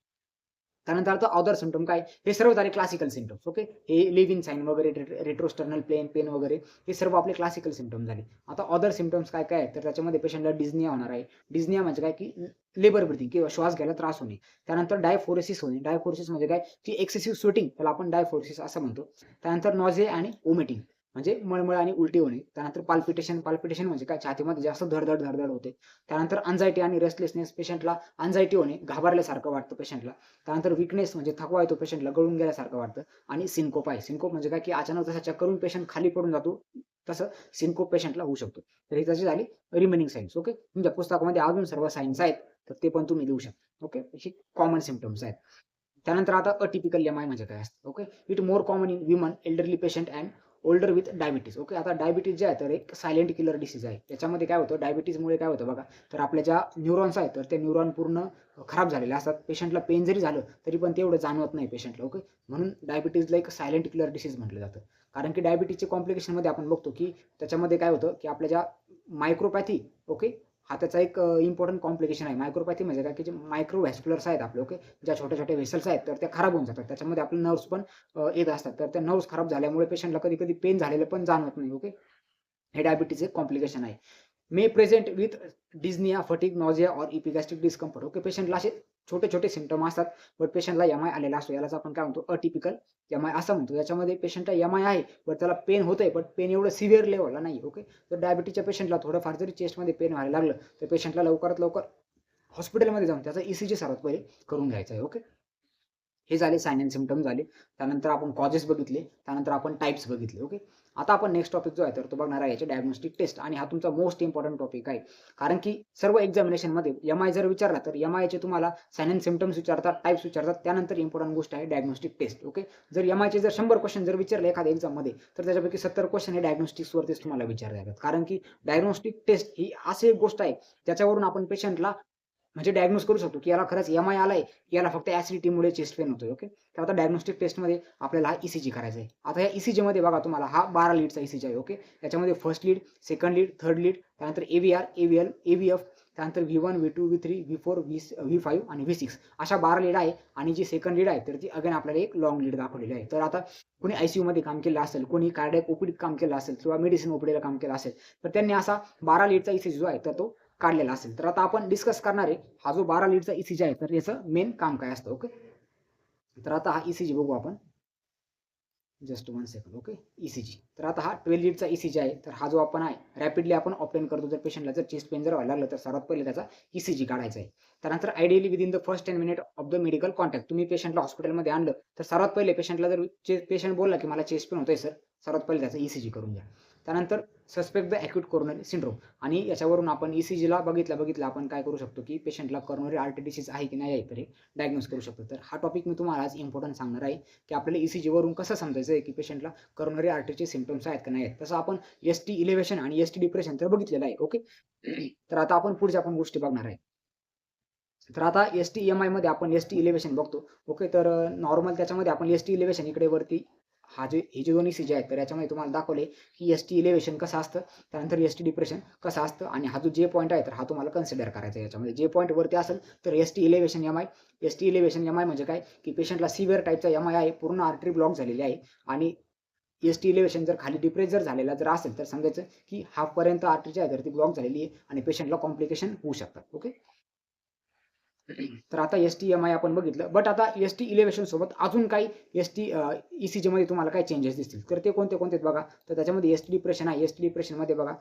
त्यानंतर आता अदर सिम्प्टम काय? हे सर्व झाले क्लासिकल सिम्प्टम्स. ओके. हे लिव्ह इन साइन वगैरे, रेट्रोस्टर्नल पेन वगैरे, हे सर्व आपले क्लासिकल सिम्प्टम झाले. आता अदर सिम्प्टम्स काय काय आहेत? तर त्याच्यामध्ये पेशंटला डिस्निया होणार आहे. डिस्निया म्हणजे काय, की लेबर ब्रीथिंग किंवा श्वास घ्यायला त्रास होणे. त्यानंतर डायफोरेसिस होणे. डायफोरेसिस म्हणजे काय, की एक्सेसिव्ह स्वेटिंग, त्याला आपण डायफोरेसिस असं म्हणतो. त्यानंतर नॉझिया आणि व्हॉमिटिंग म्हणजे मळमळ आणि उलटी होणे. त्यानंतर पाल्पिटेशन. पाल्पिटेशन म्हणजे काय, छातीमध्ये जास्त धडधड, धडधड होते. त्यानंतर अँक्झायटी आणि रेस्टलेसनेस. पेशंटला अँक्झायटी होणे, घाबरल्यासारखं वाटतं पेशंटला. त्यानंतर वीकनेस म्हणजे थकवा येतो पेशंटला, गळून गेल्यासारखं वाटतं. आणि सिन्कोप आहे. सिन्कोप म्हणजे काय, की अचानक जसा चक्कर पेशंट खाली पडून जातो, तसं सिन्कोप पेशंटला होऊ शकतो. तर ही त्याची झाली रिमेनिंग सायन्स. ओके. तुमच्या पुस्तकामध्ये अजून सर्व सायन्स आहेत, तर ते पण तुम्ही देऊ शकता. ओके. ही कॉमन सिम्प्टम्स आहेत. त्यानंतर आता अटिपिकल एम-आय म्हणजे काय असतं. Okay. It more common in women, elderly patient and older with diabetes. Okay. आता डायबिटीज जे आहे, तर एक सायलेंट किलर डिसीज आहे. त्याच्यामध्ये काय होतं, डायबिटीजमुळे काय होतं बघा, तर आपल्या ज्या न्यूरॉन्स आहेत, तर ते न्यूरॉन पूर्ण खराब झालेले असतात. पेशंटला पेन जरी झालं, तरी पण ते एवढं जाणवत नाही पेशंटला. ओके. म्हणून डायबिटीजला एक सायलेंट किलर डिसीज म्हटलं जातं. कारण की डायबिटीजच्या कॉम्प्लिकेशनमध्ये आपण बघतो, की त्याच्यामध्ये काय होतं, की आपल्या ज्या मायक्रोपॅथी, ओके, हा त्याचा एक इम्पोर्टंट कॉम्प्लिकेशन आहे. मायक्रोपॅथी म्हणजे काय, की जे मायक्रोव्हॅस्क्युलर्स आहेत आपले, ओके, ज्या छोट्या-छोट्या व्हेसल्स आहेत, तर त्या खराब होऊन जातात. त्याच्यामध्ये आपले नर्व्हज पण येत असतात. तर त्या नर्व्हज खराब झाल्यामुळे पेशंटला कधी-कधी पेन झालेलं पण जाणवत नाही. ओके. हे डायबिटीजचं एक कॉम्प्लिकेशन आहे. May present with dyspnea, fatigue, nausea or epigastric discomfort. Okay. पेशंटला असे छोटे छोटे सिम्पटम असतात, बट पेशंटला MI आलेला असतो. यालाच आपण काय म्हणतो, अटिपिकल MI असं म्हणतो. याच्यामध्ये पेशंटला MI आहे, बट त्याला पेन होतंय, बट पेन एवढं सिव्हिअर लेव्हलला नाही. ओके. तर डायबिटीजच्या पेशंटला थोडंफार जरी चेस्टमध्ये पेन व्हायला लागलं, तर पेशंटला लवकरात लवकर हॉस्पिटलमध्ये जाऊन त्याचा ECG सर्वात पहिले करून घ्यायचा आहे. ओके. हे झाले साइन अँड सिम्प्टम झाले. त्यानंतर आपण कॉजेस बघितले. त्यानंतर आपण टाइप्स बघितले. ओके. आता आपण नेक्स्ट टॉपिक जो आहे तर तो बघणार आहे याचे डायग्नोस्टिक टेस्ट आणि हा तुमचा मोस्ट इम्पोर्टंट टॉपिक आहे. कारण की सर्व एक्झामिनेशनमध्ये MI जर विचारला तर MIचे तुम्हाला साइन अँड सिम्प्टम्स विचारतात, टाइप्स विचारतात. त्यानंतर इम्पोर्टंट गोष्ट आहे डायग्नोस्टिक टेस्ट. ओके. जर MIचे जर 100 क्वेश्चन जर विचारले एखाद्या एक्झाममध्ये तर त्याच्यापैकी 70 क्वेश्चन हे डायग्नोस्टिक्सवरतीच तुम्हाला विचारले जातात. कारण की डायग्नोस्टिक टेस्ट ही अशी एक गोष्ट आहे त्याच्यावरून आपण पेशंटला म्हणजे डायग्नोज करू शकतो, की याला खरंच MI आलाय, की याला फक्त ॲसिडिटीमुळे चेस्ट पेन होतोय. ओके. तर आता डायग्नोस्टिक टेस्टमध्ये आपल्याला हा ECG करायचा आहे. आता या ECGमध्ये बघा तुम्हाला हा 12 लीडचा ECG आहे. ओके. याच्यामध्ये first lead, second lead, third lead, त्यानंतर AVR, AVL, AVF, त्यानंतर V1, V2, V3, V4, V5 आणि V6 अशा 12 लीड आहे आणि जी सेकंड लीड आहे तर ती अगेन आपल्याला एक लाँग लीड दाखवलेली आहे. तर आता कोणी ICयूमध्ये काम केलं असेल, कोणी कार्डियाक ओपीडीत काम केलं असेल किंवा मेडिसिन ओपीडीला काम केलं असेल, तर त्यांनी असा 12 लीडचा ECG जो आहे तर तो काढलेला असेल. तर आता आपण डिस्कस करणार आहे हा जो 12 लीडचा ECG आहे तर याचं मेन काम काय असतं. ओके. तर आता हा ECG बघू आपण. Just 1 second. ओके. ECG. तर आता हा 12 लीडचा ECG आहे. तर हा जो आपण आहे रॅपिडली आपण ऑप्टेन करतो. जर पेशंटला जर चेस्ट पेन जर व्हायला लागलं तर सर्वात पहिले त्याचा ECG काढायचा आहे. त्यानंतर ideally within the first 10 minute of the medical contact तुम्ही पेशंटला हॉस्पिटलमध्ये आणलं तर सर्वात पहिले पेशंटला जर पेशंट बोलला की मला चेस्ट पेन होतोय सर, सर्वात पहिले त्याचा ECG करून घ्या. त्यानंतर suspect the acute coronary syndrome आणि याच्यावरून आपण ECGला बघितलं आपण काय करू शकतो की पेशंटला कोरोनरी आर्टरी डिसीज आहे की नाही आहे तर हे डायग्नोज करू शकतो. तर हा टॉपिक मी तुम्हाला आज इम्पॉर्टंट सांगणार आहे की आपल्याला ECGवरून कसं समजायचं आहे की पेशंटला कोरोनरी आर्टरीचे सिम्प्टम्स आहेत का नाही आहेत. तसं आपण ST इलेव्हेशन आणि ST डिप्रेशन तर बघितलेलं आहे. ओके. तर आता आपण पुढच्या आपण गोष्टी बघणार आहे. तर आता ST EMIमध्ये आपण ST इलेव्हेशन बघतो. ओके. तर नॉर्मल त्याच्यामध्ये आपण ST इलेव्हेशन इकडे वरती हे जे दोन ECG आहेत तर याच्यामध्ये तुम्हाला दाखवले की ST इलेव्हेशन कसं असतं, त्यानंतर ST डिप्रेशन कसं असतं आणि हा जो जे पॉईंट आहे तर हा तुम्हाला कन्सिडर करायचा आहे. याच्यामध्ये जे पॉईंट वरती असेल तर ST elevation MI. ST elevation MI म्हणजे काय की पेशंटला सिव्हिअर टाईपचा MI आहे, पूर्ण आर्टरी ब्लॉक झालेली आहे आणि ST इलेव्हेशन जर खाली डिप्रेस जर झालेला जर असेल तर समजायचं की हाफपर्यंत आर्टरी जी आहे तर ती ब्लॉक झालेली आहे आणि पेशंटला कॉम्प्लिकेशन होऊ शकतात. ओके. तर आता ST MI आपण बघितलं. बट आता ST इलेव्हेशन सोबत अजून काही ST ECGमध्ये तुम्हाला काय चेंजेस दिसतील. तर ते कोणते कोणते बघा. तर त्याच्यामध्ये ST डिप्रेशन आहे. ST डिप्रेशनमध्ये बघा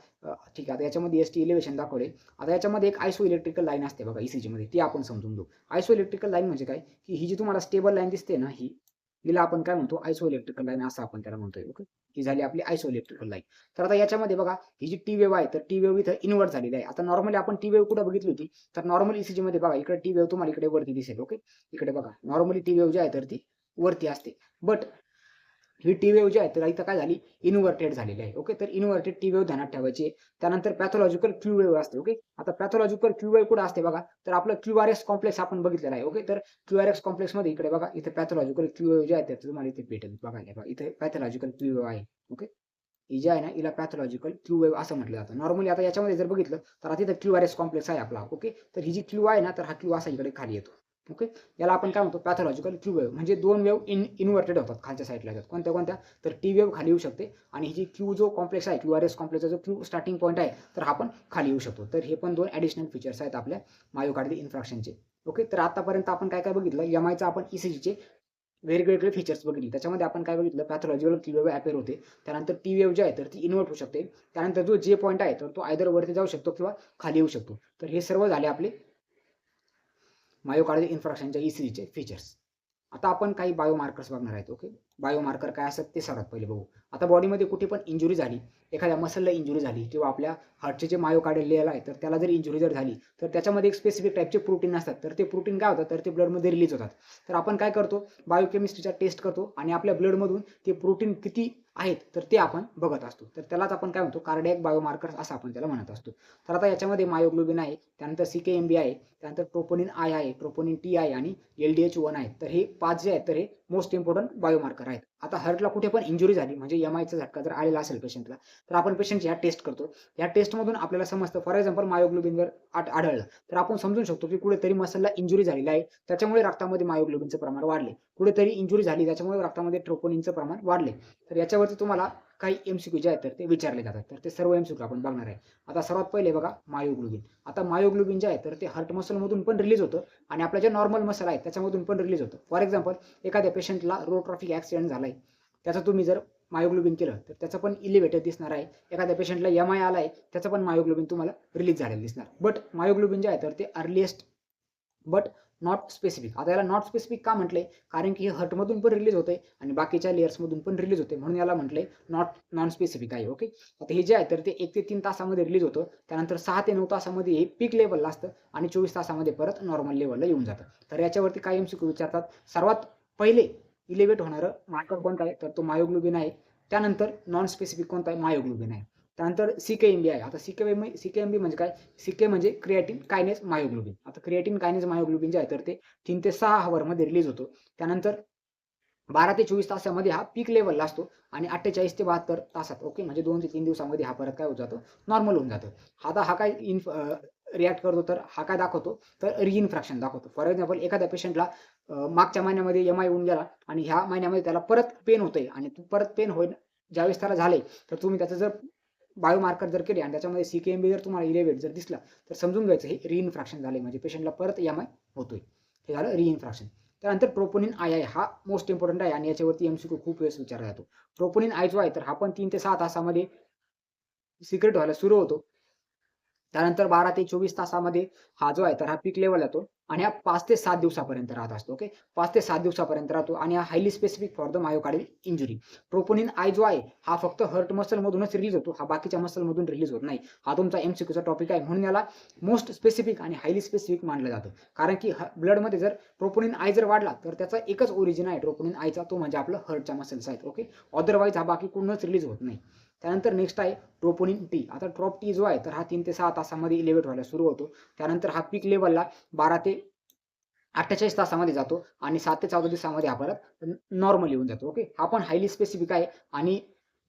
ठीक आहे. आता याच्यामध्ये ST इलेव्हेशन दाखवले. आता याच्यामध्ये एक आयसो इलेक्ट्रिकल लाईन असते बघा ECGमध्ये ती आपण समजून घेऊ. आयसो इलेक्ट्रिकल लाईन म्हणजे काय की ही जी तुम्हाला स्टेबल लाईन दिसते ना हिला आपण काय म्हणतो आयसो इलेक्ट्रिकल लाईन असं आपण त्याला म्हणतोय. ओके. ही झाली आपली आयसो इलेक्ट्रिकल लाईन. तर आता याच्यामध्ये बघा ही जी टी वेव्ह आहे तर टी वेव्ह इथं इन्व्हर्ट झालेली आहे. आता नॉर्मली आपण टी वेव्ह कुठे बघितली होती तर नॉर्मल ECGमध्ये बघा इकडे टी वेव्ह तुम्हाला इकडे वरती दिसेल. ओके. इकडे बघा नॉर्मली टी वेव्ह जी आहे तर ती वरती असते. बट ही टी वेव्ह जी आहे तर इथं काय झाली इन्व्हर्टेड झालेली आहे. ओके. तर इन्व्हर्टेड टी वेव्ह ध्यानात ठेवायची. त्यानंतर पॅथॉलॉजिकल क्यू वेव्ह असते. ओके. आता पॅथॉलॉजिकल क्यू वेव्ह कुठे असते बघा तर आपलं QRS कॉम्प्लेक्स आपण बघितलेला आहे. ओके. तर QRS कॉम्प्लेक्समध्ये इकडे बघा इथे पॅथॉलॉजिकल क्यू वेव्ह जी आहे तर तुम्हाला इथे भेटेल बघायला बघा इथे पॅथॉलॉजिकल क्यू वेव्ह आहे. ओके. ही जी आहे ना हिला पॅथॉलॉजिकल क्यू वेव्ह असं म्हटलं जातं. नॉर्मली आता याच्यामध्ये जर बघितलं तर आता इथं QRS कॉम्प्लेक्स आहे आपला. ओके. तर ही जी क्यू आहे ना तर हा क्यू असा इकडे खाली येतो. ओके. याला आपण काय म्हणतो पॅथॉलॉजिकल क्यू वेव्ह म्हणजे दोन वेव्ह इन्व्हर्टेड होतात खालच्या साईडला येतात. कोणत्या कोणत्या तर टी वेव्ह खाली येऊ शकते आणि ही जी क्यू जो कॉम्प्लेक्स आहे QRS कॉम्प्लेक्सचा जो क्यू स्टार्टिंग पॉईंट आहे तर हा पण खाली येऊ शकतो. तर हे पण दोन ॲडिशनल फीचर्स आहेत आपल्या मायोकार्डियल इन्फ्राक्शनचे. ओके. तर आतापर्यंत आपण काय काय बघितलं MIचा आपण ECGचे वेगवेगळे फीचर्स बघितले. त्याच्यामध्ये आपण काय बघितलं पॅथॉलॉजिकल क्यू वेव्ह अपेअर होते. त्यानंतर टी वेव्ह जी आहे तर ती इन्व्हर्ट होऊ शकते. त्यानंतर जो जे पॉईंट आहे तर तो आयदर वरती जाऊ शकतो किंवा खाली येऊ शकतो. तर हे सर्व झाले आपले मायोकार्डियल इन्फ्राक्शनच्या ECGचे फीचर्स. आता आपण काही बायोमार्कर्स बघणार आहेत. ओके. बायोमार्कर काय असतात ते सर्वात पहिले बघू. आता बॉडीमध्ये कुठे पण इंजुरी झाली, एखाद्या मसलला इंजुरी झाली किंवा आपल्या हार्टचे जे मायोकार्डियल लेयर आहे तर त्याला जर इंजुरी जर झाली तर त्याच्यामध्ये एक स्पेसिफिक टाईपचे प्रोटीन असतात. तर ते प्रोटीन काय होतात तर ते ब्लडमध्ये रिलीज होतात. तर आपण काय करतो बायोकेमिस्ट्रीचा टेस्ट करतो आणि आपल्या ब्लडमधून ते प्रोटीन किती आहेत तर ते आपण बघत असतो. तर त्यालाच आपण काय म्हणतो कार्डियाक बायोमार्कर्स असं आपण त्याला म्हणत असतो. तर आता याच्यामध्ये मायोग्लोबिन आहे, त्यानंतर CKMB आहे, त्यानंतर ट्रोपोनिन I आहे, ट्रोपोनिन T आहे आणि LDH1 आहे. तर हे 5 जे आहेत तर हे मोस्ट इम्पॉर्टंट बायोमार्कर आहेत. आता हार्टला कुठे पण इंजुरी झाली म्हणजे MIचा झटका जर आलेला असेल पेशंटला तर आपण पेशंटची ह्या टेस्ट करतो. या टेस्टमधून आपल्याला समजतं फॉर एक्झाम्पल मायोग्लोबिन जर आढळलं तर आपण समजून शकतो की कुठेतरी मसलला इंजुरी झालेली आहे त्याच्यामुळे रक्तामध्ये मायोग्लोबिनचं प्रमाण वाढले. कुठेतरी इंजुरी झाली त्याच्यामुळे रक्तामध्ये ट्रोपोनिनचं प्रमाण वाढले. तर याच्यावरती तुम्हाला काही MCQ जे आहेत तर ते विचारले जातात. तर ते सर्व MCQ आपण बघणार आहे. आता सर्वात पहिले बघा मायोग्लोबिन. आता मायोग्लोबिन जे आहे तर ते हार्ट मसलमधून पण रिलीज होतं आणि आपल्या जे नॉर्मल मसल आहेत त्याच्यामधून पण रिलीज होतं. फॉर एक्झाम्पल एखाद्या पेशंटला रोड ट्रॅफिक ॲक्सिडेंट झालाय, त्याचा तुम्ही जर मायोग्लोबिन केलं तर त्याचं पण इलिव्हेटेड दिसणार आहे. एखाद्या पेशंटला MI आलाय त्याचं पण मायोग्लोबिन तुम्हाला रिलीज झालेलं दिसणार. बट मायोग्लोबिन जे आहे तर ते अर्लीएस्ट बट नॉट स्पेसिफिक. आता याला नॉट स्पेसिफिक का म्हटलंय? कारण की हे हार्टमधून पण रिलीज होते आणि बाकीच्या लेयर्समधून पण रिलीज होते, म्हणून याला म्हटलंय नॉन स्पेसिफिक आहे. ओके. आता हे जे आहे तर ते 1 ते 3 तासामध्ये रिलीज होतं. त्यानंतर 6 ते 9 तासामध्ये हे पीक लेव्हलला असतं आणि 24 तासामध्ये परत नॉर्मल लेव्हलला येऊन जातं. तर याच्यावरती काय MCQ विचारतात? सर्वात पहिले इलेव्हेट होणारं मार्कर कोणतं आहे? तर तो मायोग्लोबिन आहे. त्यानंतर नॉन स्पेसिफिक कोणता आहे? मायोग्लोबिन आहे. त्यानंतर CKMB आहे. आता CKMB म्हणजे काय? CK म्हणजे क्रिएटिन कायनेज मायोग्लोबिन. आता क्रिएटिन कायनेज मायोग्लोबिन जे आहे तर ते 3 ते 6 हॉवरमध्ये रिलीज होतो. त्यानंतर 12 ते 24 तासामध्ये हा पीक लेव्हलला असतो आणि 48 ते 72 तासात ओके म्हणजे 2 ते 3 दिवसामध्ये हा परत काय होत जातो? नॉर्मल होऊन जातो. आता हा काय रिॲक्ट करतो तर हा काय दाखवतो? तर रिइन्फ्रॅक्शन दाखवतो. फॉर एक्झाम्पल एखाद्या पेशंटला मागच्या महिन्यामध्ये MI येऊन गेला आणि ह्या महिन्यामध्ये त्याला परत पेन होतंय आणि परत पेन होईल ज्यावेळेस त्याला झालंय तर तुम्ही त्याचं जर बायोमार्कर जर केले आणि त्याच्यामध्ये CKMB जर तुम्हाला इलेव्हेट जर दिसला तर समजून घ्यायचं हे रिइन्फ्रॅक्शन झाले म्हणजे पेशंटला परत MI होतोय. हे झालं रिइन्फ्रॅक्शन. त्यानंतर ट्रोपोनिन आय आहे हा मोस्ट इम्पॉर्टंट आहे आणि याच्यावरती MCQ खूप वेळेस विचारला जातो. ट्रोपोनिन आय जो आहे तर हा पण 3 ते 6 तासामध्ये सिक्रेट व्हायला सुरू होतो. त्यानंतर 12 ते 24 तासामध्ये हा जो आहे तर हा पीक लेव्हल येतो आणि हा 5 ते 7 दिवसापर्यंत राहत असतो. ओके. 5 ते 7 दिवसापर्यंत राहतो आणि हा highly specific for the myocardial injury. Troponin I जो आहे हा फक्त हार्ट मसलमधूनच रिलीज होतो. हा बाकीच्या मसलमधून रिलीज होत नाही. हा तुमचा MCQचा टॉपिक आहे म्हणून याला मोस्ट स्पेसिफिक आणि हायली स्पेसिफिक मानलं जातं. कारण की ब्लडमध्ये जर ट्रोपोनिन आय जर वाढला तर त्याचा एकच ओरिजिन आहे ट्रोपोनिन आयचा, तो म्हणजे आपलं हार्टच्या मसल्स आहेत. ओके. अदरवाईज हा बाकी कुठूनच रिलीज होत नाही. त्यानंतर नेक्स्ट आहे ट्रोपोनिन टी. आता ट्रॉप टी जो आहे तर हा 3 ते 6 तासामध्ये इलेव्हेट व्हायला सुरू होतो. त्यानंतर हा पीक लेव्हलला 12 ते 48 तासामध्ये जातो आणि 7 ते 14 दिवसामध्ये हा परत नॉर्मल येऊन जातो. ओके. हा पण हायली स्पेसिफिक आहे आणि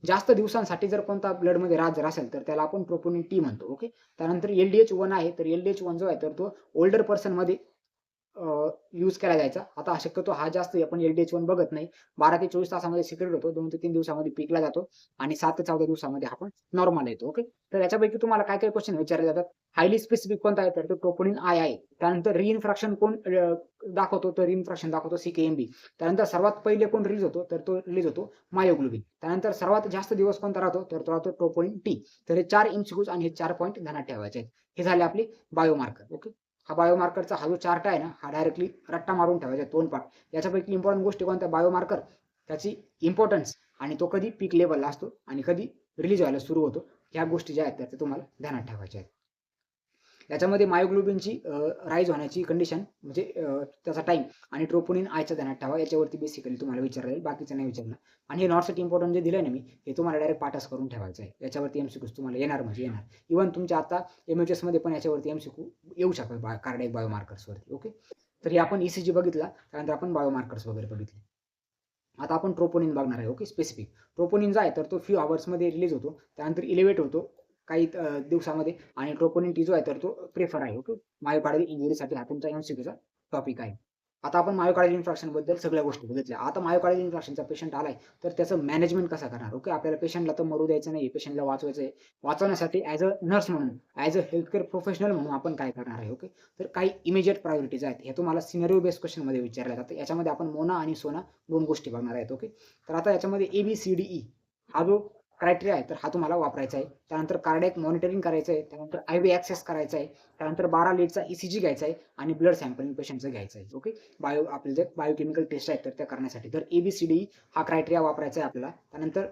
जास्त दिवसांसाठी जर कोणता ब्लडमध्ये राहत जर असेल तर त्याला आपण ट्रोपोनिन टी म्हणतो. ओके. त्यानंतर LDH1 आहे तर LDH1 जो आहे तर तो ओल्डर पर्सनमध्ये यूज केला जायचा. आता शक्यतो हा जास्त आपण LDH1 बघत नाही. 12 ते 24 तासामध्ये सिक्रेट होतो. 2 ते 3 दिवसामध्ये पीकला जातो आणि 7 ते 14 दिवसामध्ये हा पण नॉर्मल येतो. ओके. तर याच्यापैकी तुम्हाला काय क्वेश्चन विचारले जातात? हायली स्पेसिफिक कोणता आहे तर तो ट्रोपोनिन आय आहे. त्यानंतर रिइन्फ्रॅक्शन कोण दाखवतो तर रिइन्फ्रॅक्शन दाखवतो CKMB. त्यानंतर सर्वात पहिले कोण रिलीज होतो तर तो रिलीज होतो मायोग्लोबिन. त्यानंतर सर्वात जास्त दिवस कोणता राहतो तर तो राहतो ट्रोपोनिन टी. तर हे 4 MCQs आणि हे 4 पॉइंट ध्यानात ठेवायचे आहेत. हे झाले आपले बायोमार्कर. ओके. हा बायोमार्करचा हा जो चार्ट आहे ना हा डायरेक्टली रट्टा मारून ठेवायचा 2 पार्ट. याच्यापैकी इम्पॉर्टंट गोष्टी कोणत्या? बायोमार्कर, त्याची इम्पॉर्टन्स आणि तो कधी पीक लेव्हलला असतो आणि कधी रिलीज व्हायला सुरू होतो. ह्या गोष्टी ज्या आहेत त्या तुम्हाला ध्यानात ठेवायच्या आहेत. याच्यामध्ये मायोग्लोबिनची राईज होण्याची कंडिशन म्हणजे त्याचा टाइम आणि ट्रोपोनिन आयचा ध्यानात ठेवा. याच्यावरती बेसिकली तुम्हाला विचारलं जाईल, बाकीचं नाही विचारलं. आणि हे नॉटसाठी इम्पॉर्टंट जे दिलंय ना मी हे तुम्हाला डायरेक्ट पाठच करून ठेवायचं आहे. याच्यावरती MCQs तुम्हाला येणार म्हणजे येणार. इव्हन तुमच्या आता MHS मध्ये पण याच्यावरती MCQ येऊ शकतात कार्डियक बायोमार्कर्सवरती. ओके. तर हे आपण ECG बघितला, त्यानंतर आपण बायोमार्कर्स वगैरे बघितले. आता आपण ट्रोपोनिन बघणार आहे. ओके. स्पेसिफिक ट्रोपोनिन जो आहे तर तो फ्यू आवर्समध्ये रिलीज होतो, त्यानंतर इलेव्हेट होतो काही दिवसामध्ये आणि ट्रोपोनिन टी जो आहे तर तो प्रेफर आहे. ओके. मायोकार्डियल इंजुरीसाठी हा तुमचा MCQचा टॉपिक आहे. आता आपण मायोकार्डियल इन्फ्रॅक्शन बद्दल सगळ्या गोष्टी बघितल्या. आता मायोकार्डियल इन्फ्रॅक्शनचा पेशंट आलाय तर त्याचं मॅनेजमेंट कसं करणार? ओके. आपल्याला पेशंटला तर मरू द्यायचं नाही, पेशंटला वाचवायचं आहे. वाचवण्यासाठी ॲज अ नर्स म्हणून, ॲज अ हेल्थकेअर प्रोफेशनल म्हणून आपण काय करणार आहे? ओके. तर काही इमिजिएट प्रायोरिटीज आहेत. हे तुम्हाला सिनेरिओ बेस्ड क्वेश्चनमध्ये विचारल्या जातं. याच्यामध्ये आपण मोना आणि सोना 2 गोष्टी बघणार आहेत. ओके. तर आता याच्यामध्ये ABCDE हा जो क्रायटेरिया आहे तर हा तुम्हाला वापरायचा आहे. त्यानंतर कार्डियक मॉनिटरिंग करायचं आहे, त्यानंतर IV ॲक्सेस करायचा आहे, त्यानंतर 12 लीडचा ECG घ्यायचा आहे आणि ब्लड सॅम्पलिंग पेशंटचं घ्यायचं आहे. ओके. आपले जे बायोकेमिकल टेस्ट आहेत तर त्या करण्यासाठी. तर ABCDE हा क्रायटेरिया वापरायचा आहे आपल्याला. त्यानंतर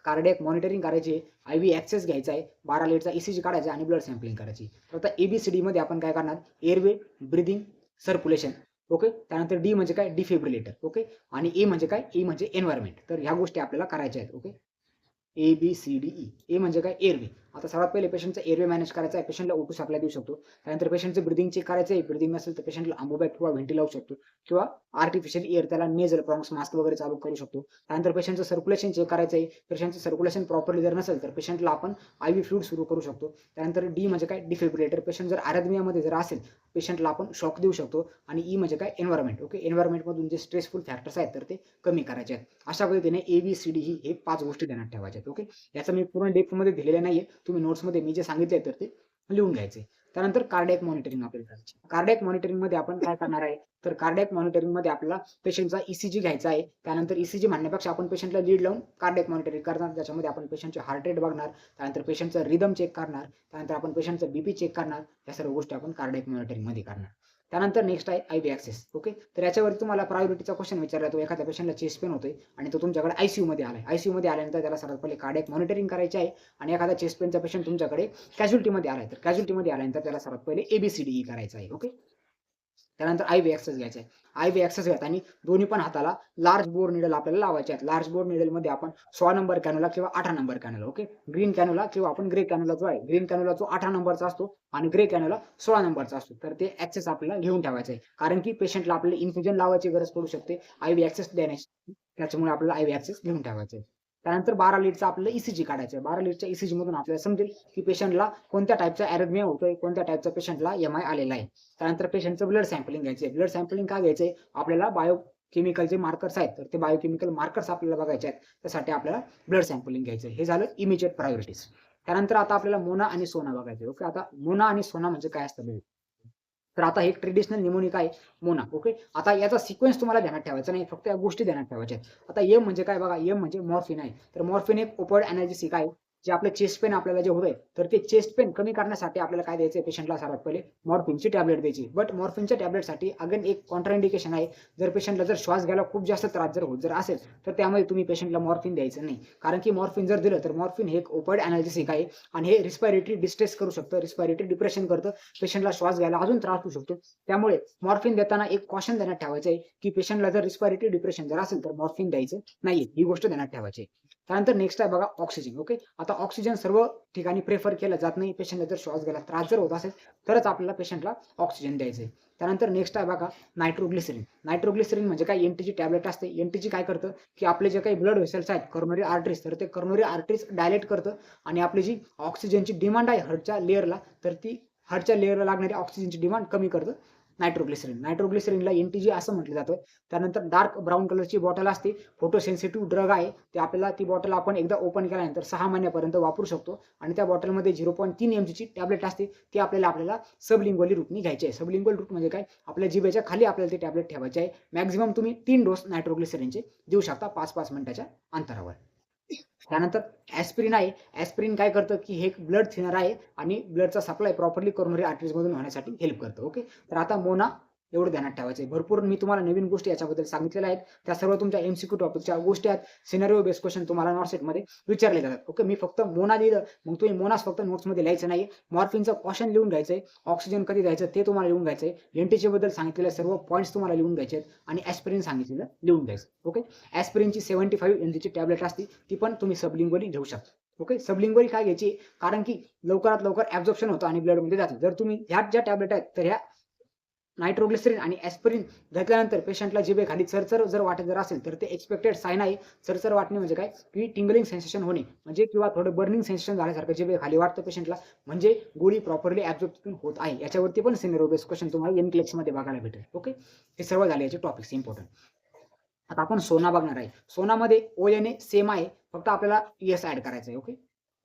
कार्डियक मॉनिटरिंग करायची, IV ॲक्सेस घ्यायचा आहे, 12 लीडचा ECG काढायचा आणि ब्लड सॅम्पलिंग करायची. तर आता ABCD मध्ये आपण काय करणार? Airway, breathing, circulation. ओके. त्यानंतर D म्हणजे काय? डिफिब्रिलेटर. ओके. आणि E म्हणजे काय? E म्हणजे एन्व्हायर्नमेंट. तर ह्या गोष्टी आपल्याला करायच्या आहेत. ओके. ABCDE. ए म्हणजे काय? एअरवे. आता सर्वात पहिले पेशंटचा एअरवे मॅनेज करायचा आहे. पेशंटला O2 सप्लाय देऊ शकतो. त्यानंतर पेशंटचं ब्रीथिंग चेक करायचं आहे. ब्रीथिंग नसेल तर पेशंटला अंबोबॅट किंवा व्हेंटी लावू शकतो किंवा आर्टिफिशियल एअर त्याला नेझल प्रॉन्ग्स मास्क वगैरे चालू करू शकतो. त्यानंतर पेशंटचं सर्क्युलेशन चेक करायचं आहे. पेशंटचं सर्क्युलेशन प्रॉपरली जर नसेल तर पेशंटला आपण IV फ्लुइड सुरू करू शकतो. त्यानंतर D म्हणजे काय? डिफिब्रिलेटर. पेशंट जर अरेथमियामध्ये जर असेल पेशंटला आपण शॉक देऊ शकतो. आणि ई म्हणजे काय, एन्व्हायरमेंट. ओके, एन्व्हायरमेंटमधून जे स्ट्रेसफुल फॅक्टर्स आहेत तर ते कमी करायचे आहेत. अशा पद्धतीने ABCD हे 5 गोष्टी ध्यानात ठेवायच्या आहेत. ओके, याचा मी पूर्ण डेप्थमध्ये दिलेलं नाहीये, तुम्ही नोट्समध्ये मी जे सांगितले तर ते लिहून घ्यायचे. त्यानंतर कार्डियाक मॉनिटरिंग आपल्याला करायची. कार्डियाक मॉनिटरिंगमध्ये आपण काय करणार आहे, तर कार्डियाक मॉनिटरिंगमध्ये आपल्याला पेशंटचा ECG घ्यायचा आहे. त्यानंतर ECG म्हणण्यापेक्षा आपण पेशंटला लीड लावून कार्डियाक मॉनिटरिंग करणार, ज्याच्यामध्ये आपण पेशंटचे हार्ट रेट बघणार, त्यानंतर पेशंटचा रिदम चेक करणार, त्यानंतर आपण पेशंटचा BP चेक करणार. या सर्व गोष्टी आपण कार्डियाक मॉनिटरिंगमध्ये करणार. त्यानंतर नेक्स्ट आहे IV ॲक्सेस. ओके, तर याच्यावरती तुम्हाला प्रायोरिटीचा क्वेश्चन विचारला, तो एखाद्या पेशंटला चेस्ट पेन होतोय आणि तो तुमच्याकडे ICU मध्ये आलाय. ICU मध्ये आल्यानंतर त्याला सर्वात पहिले कार्डियाक मॉनिटरिंग करायची आहे. आणि एखादा चेस्ट पेनचा पेशंट तुमच्याकडे कॅज्युअल्टीमध्ये आलाय, तर कॅज्युअल्टीमध्ये आल्यानंतर त्याला सर्वात पहिले ABCD करायचं आहे. ओके, त्यानंतर IV ॲक्सेस घ्यायचा आहे. IV ॲक्सेस घेताना दोन्ही पण हाताला लार्ज बोर निडल आपल्याला लावायचे आहेत. लार्ज बोर निडलमध्ये आपण 16 नंबर कॅन्युला किंवा 18 नंबर कॅन्युला, ओके, ग्रीन कॅन्युला किंवा आपण ग्रे कॅन्युला जो आहे, ग्रीन कॅन्युला जो 18 नंबरचा असतो आणि ग्रे कॅन्युला 16 नंबरचा असतो. तर ते ॲक्सेस आपल्याला घेऊन ठेवायचं आहे, कारण की पेशंटला आपल्याला इन्फ्युजन लावायची गरज पडू शकते IV ॲक्सेस देण्याची, त्याच्यामुळे आपल्याला IV ॲक्सेस घेऊन ठेवायचं आहे. त्यानंतर 12 लीडचा आपल्याला ECG काढायचा आहे. 12 लीडच्या ECG मधून आपल्याला समजेल की पेशंटला कोणत्या टाईपचा अॅरिथमिया होतोय, कोणत्या टाईपचा पेशंटला MI आलेला आहे. त्यानंतर पेशंटचं ब्लड सॅम्पलिंग घ्यायचं आहे. ब्लड सॅम्पलिंग का घ्यायचंय, आपल्याला बायोकेमिकल जे मार्कर्स आहेत तर ते बायोकेमिकल मार्कर्स आपल्याला बघायचे आहेत, त्यासाठी आपल्याला ब्लड सॅम्पलिंग घ्यायचं आहे. हे झालं इमिजिएट प्रायोरिटीज. त्यानंतर आता आपल्याला मोना आणि सोना बघायचं. ओके, आता मोना आणि सोना म्हणजे काय असतं, तर आता एक ट्रेडिशनल निमोनिक आहे मोना. ओके, आता याचा सिक्वेन्स तुम्हाला ध्यानात ठेवायचा नाही, फक्त या गोष्टी ध्यानात ठेवायच्या आहेत. आता एम म्हणजे काय बघा, एम म्हणजे मॉर्फिन आहे. तर मॉर्फिन एक ओपिओइड अनाल्जेसिक आहे. जे आपलं चेस्ट पेन आपल्याला जे होतंय तर ते चेस्ट पेन कमी करण्यासाठी आपल्याला काय द्यायचं आहे, पेशंटला सर्वात पहिले मॉर्फिनची टॅबलेट द्यायची. बट मॉर्फिनच्या टॅबलेटसाठी अगेन एक कॉन्ट्राइंडिकेशन आहे. जर पेशंटला जर श्वास घ्यायला खूप जास्त त्रास जर असेल तर त्यामध्ये तुम्ही पेशंटला मॉर्फिन द्यायचं नाही, कारण की मॉर्फिन जर दिलं तर मॉर्फिन हे एक ओपिओइड अनाल्जेसिक आहे आणि हे रिस्पायरेटरी डिस्ट्रेस करू शकतं, रिस्पायरेटरी डिप्रेशन करतं, पेशंटला श्वास घ्यायला अजून त्रास होऊ शकतो. त्यामुळे मॉर्फिन देताना एक कॉशन ध्यानात ठेवायचं आहे की पेशंटला जर रिस्पायरेटरी डिप्रेशन जर असेल तर मॉर्फिन द्यायचं नाही, ही गोष्ट ध्यानात ठेवायची आहे. त्यानंतर नेक्स्ट आहे बघा ऑक्सिजन. ओके, आता ऑक्सिजन सर्व ठिकाणी प्रेफर केलं जात नाही. पेशंटला जर श्वास घ्यायला त्रास जर होत असेल तरच आपल्याला पेशंटला ऑक्सिजन द्यायचं आहे. त्यानंतर नेक्स्ट आहे बघा नायट्रोग्लिसरीन. नायट्रोग्लिसरीन म्हणजे काय, NTची टॅबलेट असते. NTची काय करतं की आपले जे काही ब्लड व्हेसल्स आहेत, करोनरी आर्टरीज, तर ते करोनरी आर्टरीज डायलेट करतं आणि आपली जी ऑक्सिजनची डिमांड आहे हार्टच्या लेअरला, तर ती हार्टच्या लेअरला लागणारी ऑक्सिजनची डिमांड कमी करतं नायट्रोग्लिसरीन. नायट्रोग्लिसरीनला NTG असं म्हटलं जातं. त्यानंतर डार्क ब्राऊन कलरची बॉटल असते, फोटोसेन्सिटिव्ह ड्रग आहे. ते आपल्याला ती बॉटल आपण एकदा ओपन केल्यानंतर 6 महिन्यापर्यंत वापरू शकतो आणि त्या बॉटलमध्ये 0.3 mgची टॅबलेट असते. ती आपल्याला सबलिंग्वली रूटनी घ्यायची आहे. सबलिंग्वल रूट म्हणजे काय, आपल्या जिभेच्या खाली आपल्याला ती टॅबलेट ठेवायची आहे. मॅक्झिमम तुम्ही 3 डोस नायट्रोग्लिसरीनचे देऊ शकता 5-5 मिनिटाच्या अंतरावर. त्यानंतर ॲस्पिरिन आहे. ॲस्पिरिन काय करतं की हे एक ब्लड थिनर आहे आणि ब्लडचा सप्लाय प्रॉपरली करोनरी आर्टरीजमधून होण्यासाठी हेल्प करतं. ओके, तर आता मोना एवढं ध्यानात ठेवायचं आहे. भरपूर मी तुम्हाला नवीन गोष्टी याच्याबद्दल सांगितलेल्या आहेत. त्या सर्व तुमच्या MCQ टॉपिकच्या गोष्टी आहेत. सिनारिओ बेस्ड क्वेश्चन तुम्हाला नॉटसेटमध्ये विचारले जातात. ओके, मी फक्त मोना लिहिलं, मग तुम्ही मोनास फक्त नोट्समध्ये लिहायचं नाही. मॉर्फिनचं कॉशन लिहून घ्यायचंय, ऑक्सिजन कधी द्यायचं ते तुम्हाला लिहून घ्यायचंय, NTची बद्दल सांगितलेले सर्व पॉईंट्स तुम्हाला लिहून घ्यायचे आहेत आणि ॲस्पिरिन सांगितलेलं लिहून घ्यायचं. ओके, ॲस्पिरिनची 75 mgची टॅबलेट असते, ती पण तुम्ही सबलिंग्वली घेऊ शकता. ओके, सबलिंग्वली काय घ्यायची, कारण की लवकरात लवकर ॲब्झॉर्प्शन होतं आणि ब्लडमध्ये जातं. जर तुम्ही ह्या ज्या टॅबलेट आहेत तर ह्या नायट्रोग्लिसरीन आणि ॲस्पिरिन घेतल्यानंतर पेशंटला जिभेखाली चरचर जर वाटत असेल तर ते एक्सपेक्टेड साईन आहे. चरचर वाटणे म्हणजे काय, की टिंगलिंग सेन्सेशन होणे म्हणजे किंवा थोडं बर्निंग सेन्सेशन झाल्यासारखं जिभेखाली वाटतं पेशंटला, म्हणजे गोळी प्रॉपरली ॲब्झॉर्प्शन होत आहे. याच्यावरती पण सिनारिओ बेस्ड क्वेश्चन तुम्हाला NCLEX-मध्ये बघायला भेटेल. ओके, हे सर्व झाले याचे टॉपिक्स इम्पॉर्टंट. आता आपण सोना बघणार आहे. सोनामध्ये ONA सेम आहे, फक्त आपल्याला ES ॲड करायचं आहे. Okay,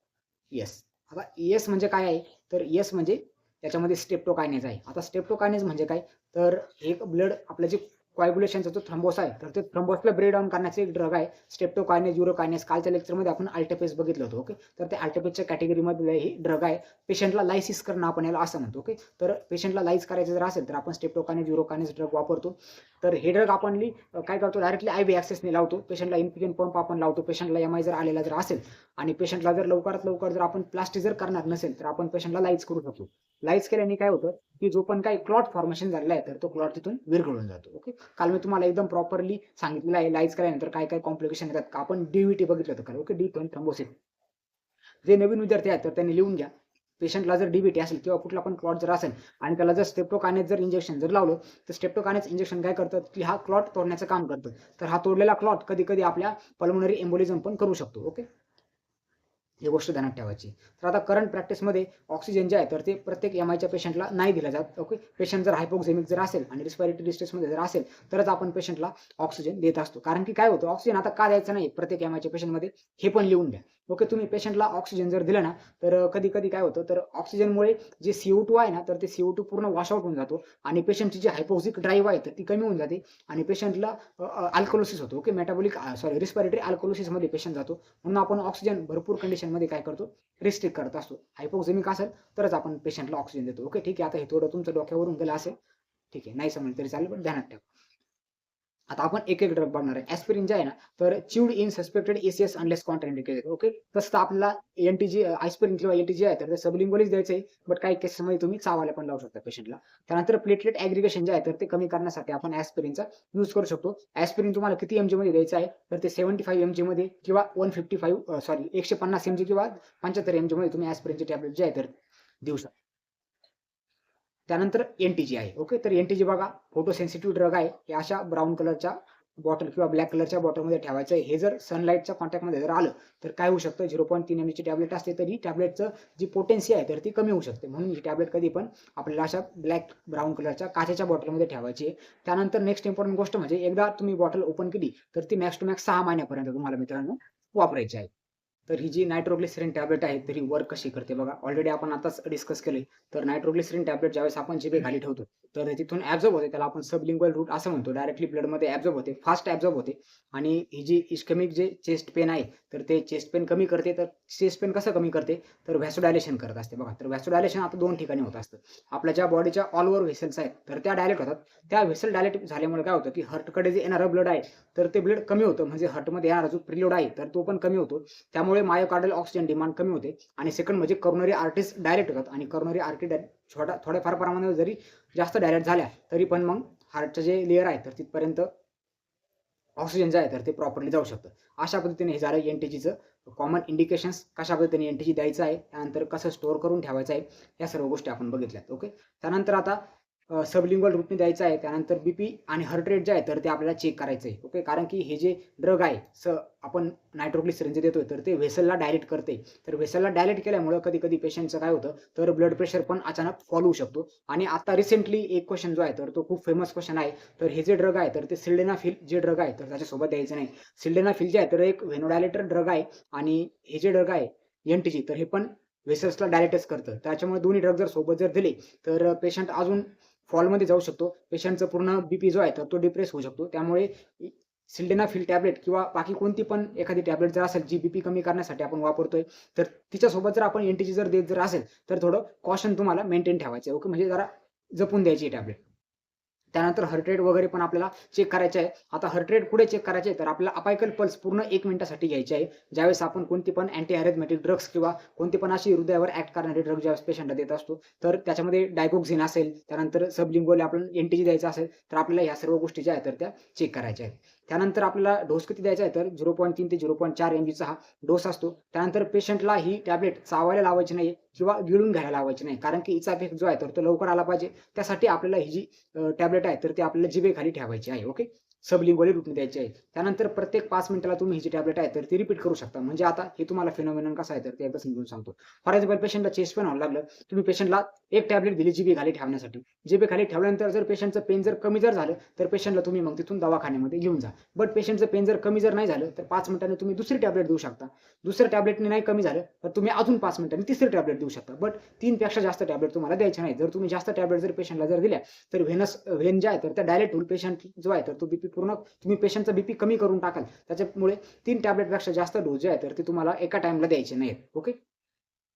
ES. आता ES म्हणजे काय आहे, तर ES म्हणजे त्याच्यामध्ये स्ट्रेप्टोकायनेज आहे. आता स्ट्रेप्टोकायनेज म्हणजे काय, तर एक ब्लड आपलं जे कोॲग्युलेशनचा जो थ्रोम्बोस आहे, तर ते थ्रोम्बोसला ब्रेक डाउन करण्याचे एक ड्रग आहे स्ट्रेप्टोकायनेज, युरोकायनेज. कालच्या लेक्चरमध्ये आपण अल्टेपेस बघितलं होतं. ओके, तर ते अल्टेपेसच्या कॅटेगरीमध्ये हे ड्रग आहे. पेशंटला लायसिस करणं आपण याला असं म्हणतो. ओके, तर पेशंटला लाईस करायचं जर असेल तर आपण स्ट्रेप्टोकायनेज, युरोकायनेज ड्रग वापरतो. तर हे ड्रग आपण काय करतो, डायरेक्टली IV ॲक्सेसने लावतो. पेशंटला इन्फ्युजन पंप आपण लावतो. पेशंटला MI जर आलेला जर असेल आणि पेशंटला जर लवकरात लवकर जर आपण प्लास्टिक जर करणार नसेल तर आपण पेशंटला लाईज करू शकतो. लाईज केल्याने काय होतं की जो पण काही क्लॉट फॉर्मेशन झालेला आहे तर तो क्लॉट तिथून विरघळून जातो. ओके, काल मी तुम्हाला एकदम प्रॉपरली सांगितलेलं आहे लाईज केल्यानंतर काय काय कॉम्प्लिकेशन येतात. का आपण DVT बघितलं होतं. Okay, deep when thrombosis. जे नवीन विद्यार्थी आहेत तर त्यांनी लिहून घ्या. पेशंटला जर DVT असेल किंवा कुठला पण क्लॉट जर असेल आणि त्याला जर स्ट्रेप्टोकायनेज जर इंजेक्शन जर लावलं तर स्ट्रेप्टोकायनेज इंजेक्शन काय करतं की हा क्लॉट तोडण्याचं काम करतं. तर हा तोडलेला क्लॉट कधी कधी आपल्या पल्मोनरी एम्बोलिझम पण करू शकतो. ओके, ही गोष्ट ध्यानात ठेवायची. तर आता करंट प्रॅक्टिसमध्ये ऑक्सिजन जे आहे तर ते प्रत्येक एमआयच्या पेशंटला नाही दिला जात. ओके. पेशंट जर हायपोक्झेमिक जर असेल आणि रिस्पिरेटरी डिस्ट्रेसमध्ये जर असेल तरच आपण पेशंटला ऑक्सिजन देत असतो. कारण की काय होतं, ऑक्सिजन आता का द्यायचं नाही प्रत्येक एमआयच्या पेशंटमध्ये हे पण लिहून घ्या. ओके. तुम्ही पेशंटला ऑक्सिजन जर दिलं ना तर कधी-कधी काय होतं, तर ऑक्सिजनमुळे जे CO2 आहे ना तर ते CO2 पूर्ण वॉश आउट होऊन जातो आणि पेशंटची जी हायपोक्सिक ड्राईव्ह आहे तर ती कमी होऊन जाते आणि पेशंटला अल्कलोसिस होतो. ओके. रिस्पिरेटरी अल्कलोसिसमध्ये पेशंट जातो. म्हणून आपण ऑक्सिजन भरपूर कंडिशनमध्ये काय करतो, रिस्ट्रिक्ट करत असतो. हायपोक्झेमिक असेल तरच आपण पेशंटला ऑक्सिजन देतो. ओके. ठीक आहे. आता हे थोडं तुमच्या डोक्यावरून गेलं असेल. ठीक आहे. नाही समजलं तरी चालेल, पण ध्यानात ठेवा. आता आपण एक-एक ड्रग बघणार आहे. ॲस्पिरिन जे आहे ना, तर chewed in suspected ACS unless contraindicated. Okay. तसं तर आपल्याला एनटीजी ॲस्पिरिन किंवा एनटीजी आहे, तर ते सबलिंग्वलीच द्यायचं आहे. बट काही केसेसमध्ये तुम्ही चावायला पण लावू शकता पेशंटला. त्यानंतर प्लेटलेट ॲग्रीगेशन जे आहे, तर ते कमी करण्यासाठी आपण ॲस्पिरिनचा यूज करू शकतो. ॲस्पिरिन तुम्हाला किती mgमध्ये द्यायचं आहे, तर ते 75 mgमध्ये किंवा 150 mg किंवा 75 mgमध्ये तुम्ही ॲस्पिरिनचे टॅबलेट जे आहे, तर देऊ शकता. त्यानंतर एनटीजी आहे. ओके. तर एनटीजी बघा फोटो सेन्सिटिव्ह ड्रग आहे. हे अशा ब्राउन कलरच्या बॉटल किंवा ब्लॅक कलरच्या बॉटलमध्ये ठेवायचं आहे. हे जर सनलाईटच्या कॉन्टॅक्टमध्ये जर आलं तर काय होऊ शकतं, 0.3 mgची टॅबलेट असते तरी टॅबलेटचं जी पोटेन्सी आहे तर ती कमी होऊ शकते. म्हणून ही टॅबलेट कधी पण आपल्याला अशा ब्लॅक ब्राउन कलरच्या काचेच्या बॉटलमध्ये ठेवायची आहे. त्यानंतर नेक्स्ट इम्पॉर्टंट गोष्ट म्हणजे एकदा तुम्ही बॉटल ओपन केली तर ती मॅक्स टू मॅक्स 6 महिन्यापर्यंत तुम्हाला मित्रांनो वापरायची आहे. तर ही जी नायट्रोग्लिसरीन टॅबलेट आहे तर ही वर्क कशी करते बघा. ऑलरेडी आपण आताच डिस्कस केले. तर नायट्रोग्लिसरीन टॅबलेट ज्यावेळेस आपण जिभेखाली ठेवतो तर तिथून ॲब्झॉर्ब होते. त्याला आपण सबलिंग्वल रूट असं म्हणतो. डायरेक्टली ब्लडमध्ये ॲब्झॉर्ब होते. फास्ट ॲब्झॉर्ब होते आणि ही जी इस्केमिक जे चेस्ट पेन आहे तर ते चेस्ट पेन कमी करते. तर चेस्ट पेन कसं कमी करते, तर व्हॅसोडायलेशन करत असते बघा. तर व्हॅसोडायलेशन आता 2 ठिकाणी होत असतं. आपल्या ज्या बॉडीच्या ऑल ओव्हर व्हेसल्स आहेत तर त्या डायलेट होतात. त्या व्हेसल डायलेट झाल्यामुळे काय होतं, की हार्टकडे जे येणारं ब्लड आहे तर ते ब्लड कमी होतं. म्हणजे हार्टमध्ये येणारा जो प्रीलोड आहे तर तो पण कमी होतो. त्यामुळे मायोकार्डियल ऑक्सिजन डिमांड कमी होते आणि सेकंड म्हणजे करोनरी आर्टरीज डायरेक्ट होतात आणि करोनरी आर्टरी थोड्याफार प्रमाणात जरी जास्त डायरेक्ट झाल्या तरी पण मग हार्टचं जे लेयर आहे तर तिथपर्यंत ऑक्सिजन जे आहे तर ते प्रॉपरली जाऊ शकतं. अशा पद्धतीने हे झालं एनटीजीचं कॉमन इंडिकेशन्स, कशा पद्धतीने एनटीजी द्यायचं आहे, त्यानंतर कसं स्टोअर करून ठेवायचं आहे, या सर्व गोष्टी आपण बघितल्यात. ओके. त्यानंतर आता सबलिंग्वल रूटने द्यायचं आहे. त्यानंतर बीपी आणि हार्ट रेट जे आहे तर ते आपल्याला चेक करायचं आहे. ओके. कारण की हे जे ड्रग आहे आपण नायट्रोग्लिसरीन जे देतोय तर ते व्हेसलला डायलेट करते. तर व्हेसलला डायलेट केल्यामुळं कधी-कधी पेशंटचं काय होतं, तर ब्लड प्रेशर पण अचानक फॉल होऊ शकतो. आणि आता रिसेंटली एक क्वेश्चन जो आहे तर तो खूप फेमस क्वेश्चन आहे. तर हे जे ड्रग आहे तर ते सिल्डेनाफिल जे ड्रग आहे तर त्याच्यासोबत द्यायचं नाही. सिल्डेनाफिल जे आहे तर एक व्हेनोडायलेटर ड्रग आहे आणि हे जे ड्रग आहे एनटीजी तर हे पण व्हेसल्सला डायलेटच करतं. त्याच्यामुळे दोन्ही ड्रग जर सोबत जर दिले तर पेशंट अजून फॉलमध्ये जाऊ शकतो. पेशंटचा पूर्ण बीपी जो आहे तर तो डिप्रेस होऊ शकतो. त्यामुळे सिल्डेनाफिल टॅबलेट किंवा बाकी कोणती पण एखादी टॅबलेट जर असेल जी बीपी कमी करण्यासाठी आपण वापरतोय, तर तिच्यासोबत जर आपण एनटीजी जर देत जर असेल, तर थोडं कॉशन तुम्हाला मेंटेन ठेवायचं आहे. ओके. म्हणजे जरा जपून द्यायची टॅबलेट. त्यानंतर हार्ट रेट वगैरे पण आपल्याला चेक करायचे आहे. आता हार्ट रेट कुठे चेक करायचे आहे, तर आपल्याला अपायकल पल्स पूर्ण 1 मिनिटासाठी घ्यायची आहे. ज्यावेळेस आपण कोणती पण अँटी अरिथमेटिक ड्रग्स किंवा कोणती पण अशी हृदयावर ॲक्ट करणारे ड्रग ज्यावेळेस पेशंटला देत असतो, तर त्याच्यामध्ये डायगोक्सिन असेल, त्यानंतर सबलिंग्वल आपण एनटीजी द्यायचा असेल, तर आपल्याला ह्या सर्व गोष्टी ज्या आहेत तर त्या चेक करायच्या आहेत. त्यानंतर आपल्याला डोस किती द्यायचा आहे, तर 0.3 ते 0.4 mgचा हा डोस असतो. त्यानंतर पेशंटला ही टॅबलेट चावायला लावायची नाही किंवा गिळून घ्यायला लावायची नाही. कारण की हिचा इफेक्ट जो आहे तर तो लवकर आला पाहिजे. त्यासाठी आपल्याला ही जी टॅबलेट आहे तर ती आपल्याला जिभेखाली ठेवायची आहे. ओके. सबलिंग्वली रूटने द्यायची आहे. त्यानंतर प्रत्येक 5 मिनिटाला तुम्ही ही जी टॅबलेट आहे तर ती रिपीट करू शकता. म्हणजे आता हे तुम्हाला फिनोमिनन कसा आहे तर ते एकदा समजून सांगतो. फॉर एक्झाम्पल पेशंटला चेस्ट पेन व्हायला लागलं, तुम्ही पेशंटला एक टॅबलेट दिली जिभेखाली ठेवण्यासाठी. जिभेखाली ठेवल्यानंतर जर पेशंटचं पेन जर कमी जर झालं, तर पेशंटला तुम्ही मग तिथून दवाखान्यामध्ये घेऊन जा. बट पेशंटचं पेन जर कमी जर नाही झालं, तर 5 मिनिटांनी तुम्ही दुसरी टॅबलेट देऊ शकता. दुसऱ्या टॅबलेटने नाही कमी झालं, तर तुम्ही अजून 5 मिनिटांनी तिसरी टॅबलेट देऊ शकता. बट 3 पेक्षा जास्त टॅबलेट तुम्हाला द्यायच्या नाही. जर तुम्ही जास्त टॅबलेट जर पेशंटला जर दिल्या, तर व्हेन जे आहे तर त्या डायरेक्ट होईल. पेशंट जो आहे तर तो बीपी पूर्ण तुम्ही पेशंटचा बीपी कमी करून टाकाल. त्याच्यामुळे 3 टॅबलेटपेक्षा जास्त डोस जे आहे तर ते तुम्हाला एका टाईमला द्यायचे नाहीत. ओके.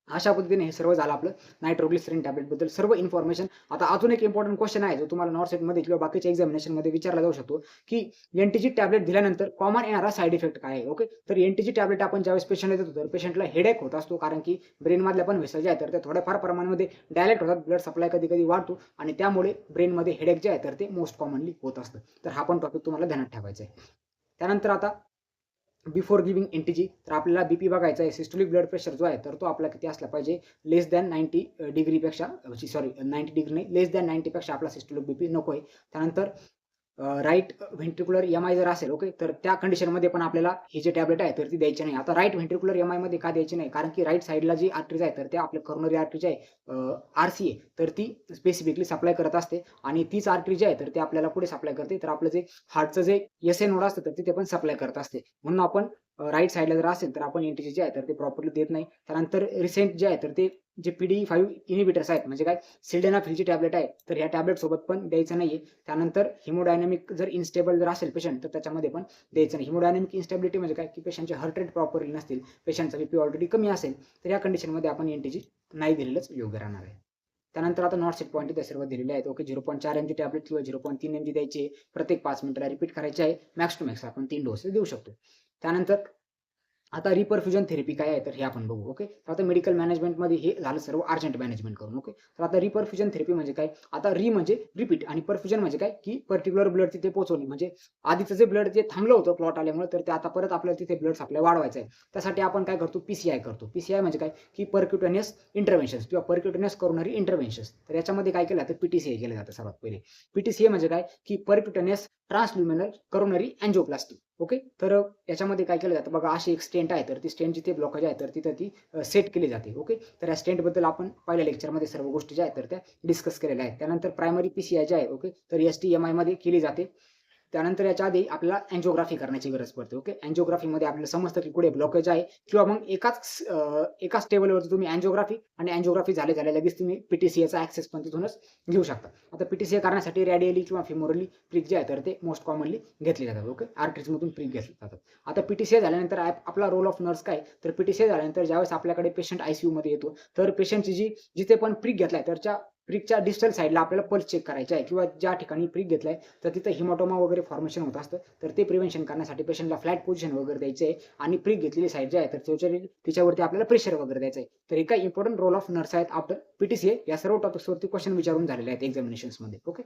अशा पद्धतीने हे सर्व झालं आपलं नायट्रोग्लिसरीन टॅबलेटबद्दल सर्व इन्फॉर्मेशन. आता अजून एक इम्पॉर्टंट क्वेश्चन आहे जो तुम्हाला नॉर्थ सेटमध्ये किंवा बाकीच्या एक्झामिनेशनमध्ये विचारला जाऊ शकतो, की एनटीजी टॅबलेट दिल्यानंतर कॉमन येणारा साइड इफेक्ट काय आहे? ओके. तर एनटीजी टॅबलेट आपण ज्यावेळेस पेशंटला देतो तर पेशंटला हेडेक होत असतो. कारण की ब्रेनमधल्या पण व्हेसल जे आहेत तर ते थोड्याफार प्रमाणामध्ये डायलेट होतात. ब्लड सप्लाय कधी-कधी वाढतो आणि त्यामुळे ब्रेनमध्ये हेडेक जे आहे तर ते मोस्ट कॉमनली होत असतं. तर हा पण टॉपिक तुम्हाला ध्यानात ठेवायचा आहे. त्यानंतर आता बिफोर गिव्हिंग एनटीजी तर आपल्याला बीपी बघायचा आहे. सिस्टोलिक ब्लड प्रेशर जो आहे तर तो आपला किती असला पाहिजे, लेस दॅन 90 डिग्रीपेक्षा 90 डिग्री नाही, लेस दॅन 90 पेक्षा आपला सिस्टोलिक बीपी नको आहे. त्यानंतर राईट व्हेंट्रिक्युलर एम-आय जर असेल ओके, तर त्या कंडिशनमध्ये पण आपल्याला ही जी टॅबलेट आहे तर ती द्यायची नाही. आता राईट व्हेंट्रिक्युलर एम-आयमध्ये का द्यायची नाही? कारण की राईट साइडला जी आर्टरीज आहे तर त्या आपल्या करोनरी आर्टरी जी आहे आर-सी-ए तर ती स्पेसिफिकली सप्लाय करत असते आणि तीच आर्टरी जी आहे तर ती आपल्याला कुठे सप्लाय करते? तर आपलं जे हार्टचं जे एस-ए नोड असतं तर तिथे पण सप्लाय करत असते. म्हणून आपण राईट साइडला जर असेल तर आपण एन-टी-जी जे आहे तर ते प्रॉपरली देत नाही. त्यानंतर रिसेंट जे आहे तर ते जे PDE5 इन्हिबिटर्स आहेत म्हणजे काय सिल्डेनाफिलची टॅबलेट आहे तर ह्या टॅबलेट सोबत पण द्यायचं नाहीये. त्यानंतर हिमोडायनॅमिक जर इन्स्टेबल जर असेल पेशंट तर त्याच्यामध्ये पण द्यायचं नाही. हिमोडायनॅमिक इन्स्टेबिलिटी म्हणजे काय की पेशंटचे हार्ट रेट प्रॉपरली नसतील, पेशंटचा बीपी ऑलरेडी कमी असेल तर या कंडिशनमध्ये आपण एन-टी-जी नाही दिलेलंच योग्य राहणार आहे. त्यानंतर आता नॉट सेट पॉईंट इथे सर्व दिलेले आहेत. ओके 0.4 mg टॅबलेट किंवा 0.3 mg द्यायची प्रत्येक 5 मिनिटाला रिपीट करायची आहे. मॅक्स टू मॅक्स आपण 3 डोसेस देऊ शकतो. त्यानंतर आता रिपरफ्युजन थेरपी काय आहे तर हे आपण बघू. ओके तर आता मेडिकल मॅनेजमेंटमध्ये हे झालं सर्व अर्जंट मॅनेजमेंट करून. ओके तर आता रिपरफ्युजन थेरपी म्हणजे काय? आता म्हणजे रिपीट आणि परफ्युजन म्हणजे काय की पर्टिक्युलर ब्लड तिथे पोहोचवणे म्हणजे आधीचं जे ब्लड जे थांबलं होतं क्लॉट आल्यामुळे तर ते आता परत आपल्याला तिथे ब्लड सप्लाय वाढवायचं आहे. त्यासाठी आपण काय करतो? PCI करतो. PCI म्हणजे काय की परक्युटेनियस इंटरव्हेन्शन्स किंवा परक्युटेनियस कोरोनरी इंटरव्हेन्शन्स. तर याच्यामध्ये काय केलं जातं? PTCI केलं जातं सर्वात पहिले. PTCI म्हणजे काय की परक्युटेनियस ट्रान्सल्युमिनल कोरोनरी अँजिओप्लास्टी. ओके तर याच्यामध्ये काय केलं जातं बघा अशी एक स्टेंट आहे तर ती स्टेंट जिथे ब्लॉकेज आहे तर तिथं ती सेट केली जाते. ओके तर या स्टेंटबद्दल आपण पहिल्या लेक्चरमध्ये सर्व गोष्टी ज्या आहेत तर त्या डिस्कस केलेल्या आहेत. त्यानंतर प्रायमरी PCI जे आहे ओके तर STMI मध्ये केली जाते. त्यानंतर याच्या आधी आपल्याला अँजिओग्राफी करण्याची गरज पडते. ओके अँजिओग्राफीमध्ये आपल्याला समजतं की कुठे ब्लॉकेज आहे किंवा मग एकाच टेबलवरती तुम्ही अँजिओग्राफी आणि अँजिओग्राफी झाल्या लगेच तुम्ही PTCAचा ॲक्सेस पण तिथूनच घेऊ शकता. आता PTCA करण्यासाठी रेडियली किंवा फिमोरली प्रिक जे आहे तर ते मोस्ट कॉमनली घेतले जातात. ओके आर्टरीजमधून प्रिक घेतले जातात. आता PTCA झाल्यानंतर आपला रोल ऑफ नर्स काय? तर PTCA झाल्यानंतर ज्यावेळेस आपल्याकडे पेशंट ICUमध्ये येतो तर पेशंटची जिथे पण प्रिक घेतलाय तर प्रिकच्या डिस्टल साइडला आपल्याला पल्स चेक करायचा आहे किंवा ज्या ठिकाणी प्रिक घेतलाय तर तिथं हिमोटोमा वगैरे फॉर्मेशन होत असतं तर ते प्रिव्हेन्शन करण्यासाठी पेशंटला फ्लॅट पोझिशन वगैरे द्यायचं आहे आणि प्रिक घेतलेली साईड जी आहे तर तिच्यावरती आपल्याला प्रेशर वगैरे द्यायचं आहे. तर हे काही इम्पॉर्टंट रोल ऑफ नर्स आहेत आफ्टर PTCA. या सर्व टॉपिक्सवरती क्वेश्चन विचारून झालेले आहेत एक्झामिनेशन्समध्ये. ओके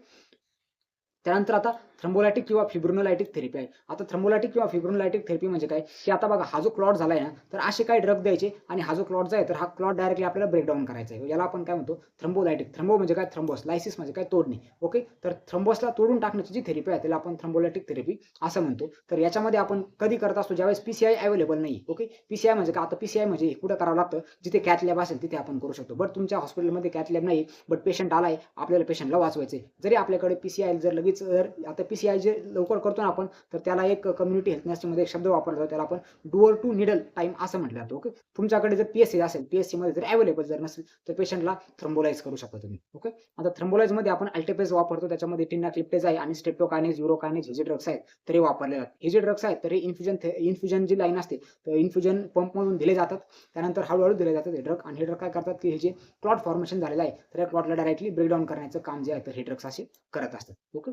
त्यानंतर आता थ्रोम्बोलायटिक किंवा फिब्रोनोलायटिक थेरपी आहे. आता थ्रोम्बोलायटिक किंवा फिब्रोनोलायटिक थेरपी म्हणजे काय की आता बघा हा जो क्लॉट झालाय ना तर असे काही ड्रग द्यायचे आणि हा जो क्लॉट जो आहे तर हा क्लॉट डायरेक्टली आपल्याला ब्रेकडाऊन करायचा आहे. याला आपण काय म्हणतो? थ्रोम्बोलायटिक. थ्रोम्बो म्हणजे काय? थ्रोम्बोस. लायसिस म्हणजे काय? तोडणे. ओके तर थ्रोम्बोसला तोडून टाकण्याची जी थेरपी आहे त्याला आपण थ्रोम्बोलायटिक थेरपी असं म्हणतो. तर याच्यामध्ये आपण कधी करत असतो? ज्यावेळेस PCI अवेलेबल नाही. ओके PCI म्हणजे काय? आता PCI म्हणजे कुठं करावं लागतं? जिथे कॅथ लॅब असेल तिथे आपण करू शकतो. बट तुमच्या हॉस्पिटलमध्ये कॅथ लॅब नाही, बट पेशंट आलाय, आपल्याला पेशंटला वाचवायचंय. जरी आपल्याकडे PCI जर लगेच आता PCI जे लवकर करतो ना आपण तर त्याला एक कम्युनिटी हेल्थ नर्सिंगमध्ये एक शब्द वापरला जातो त्याला आपण डुअर टू निडल टाइम असं म्हटलं जातं. ओके तुमच्याकडे जर PSC असेल, PSC मध्ये जर अवेलेबल जर नसेल तर पेशंटला थ्रोम्बोलाइज करू शकता तुम्ही. ओके आता थ्रोम्बोलाइज मध्ये आपण अल्टेपेज वापरतो त्याच्यामध्ये टिनाक्लिप्टेज आहे आणि स्ट्रेप्टोकायनेज, युरोकायनेज हे जे ड्रग्स आहेत तर हे वापरले जातात. हे जे ड्रग्स आहेत तर हे इन्फ्युजन जी लाईन असते तर इन्फ्युजन पंपमधून दिले जातात. त्यानंतर हळूहळू दिले जातात हे ड्रग आणि हे ड्रग काय करतात की हे जे क्लॉट फॉर्मेशन झालेलं आहे तर या क्लॉटला डायरेक्टली ब्रेकडाऊन करण्याचं काम जे आहे तर हे ड्रग्स असे करत असतात. ओके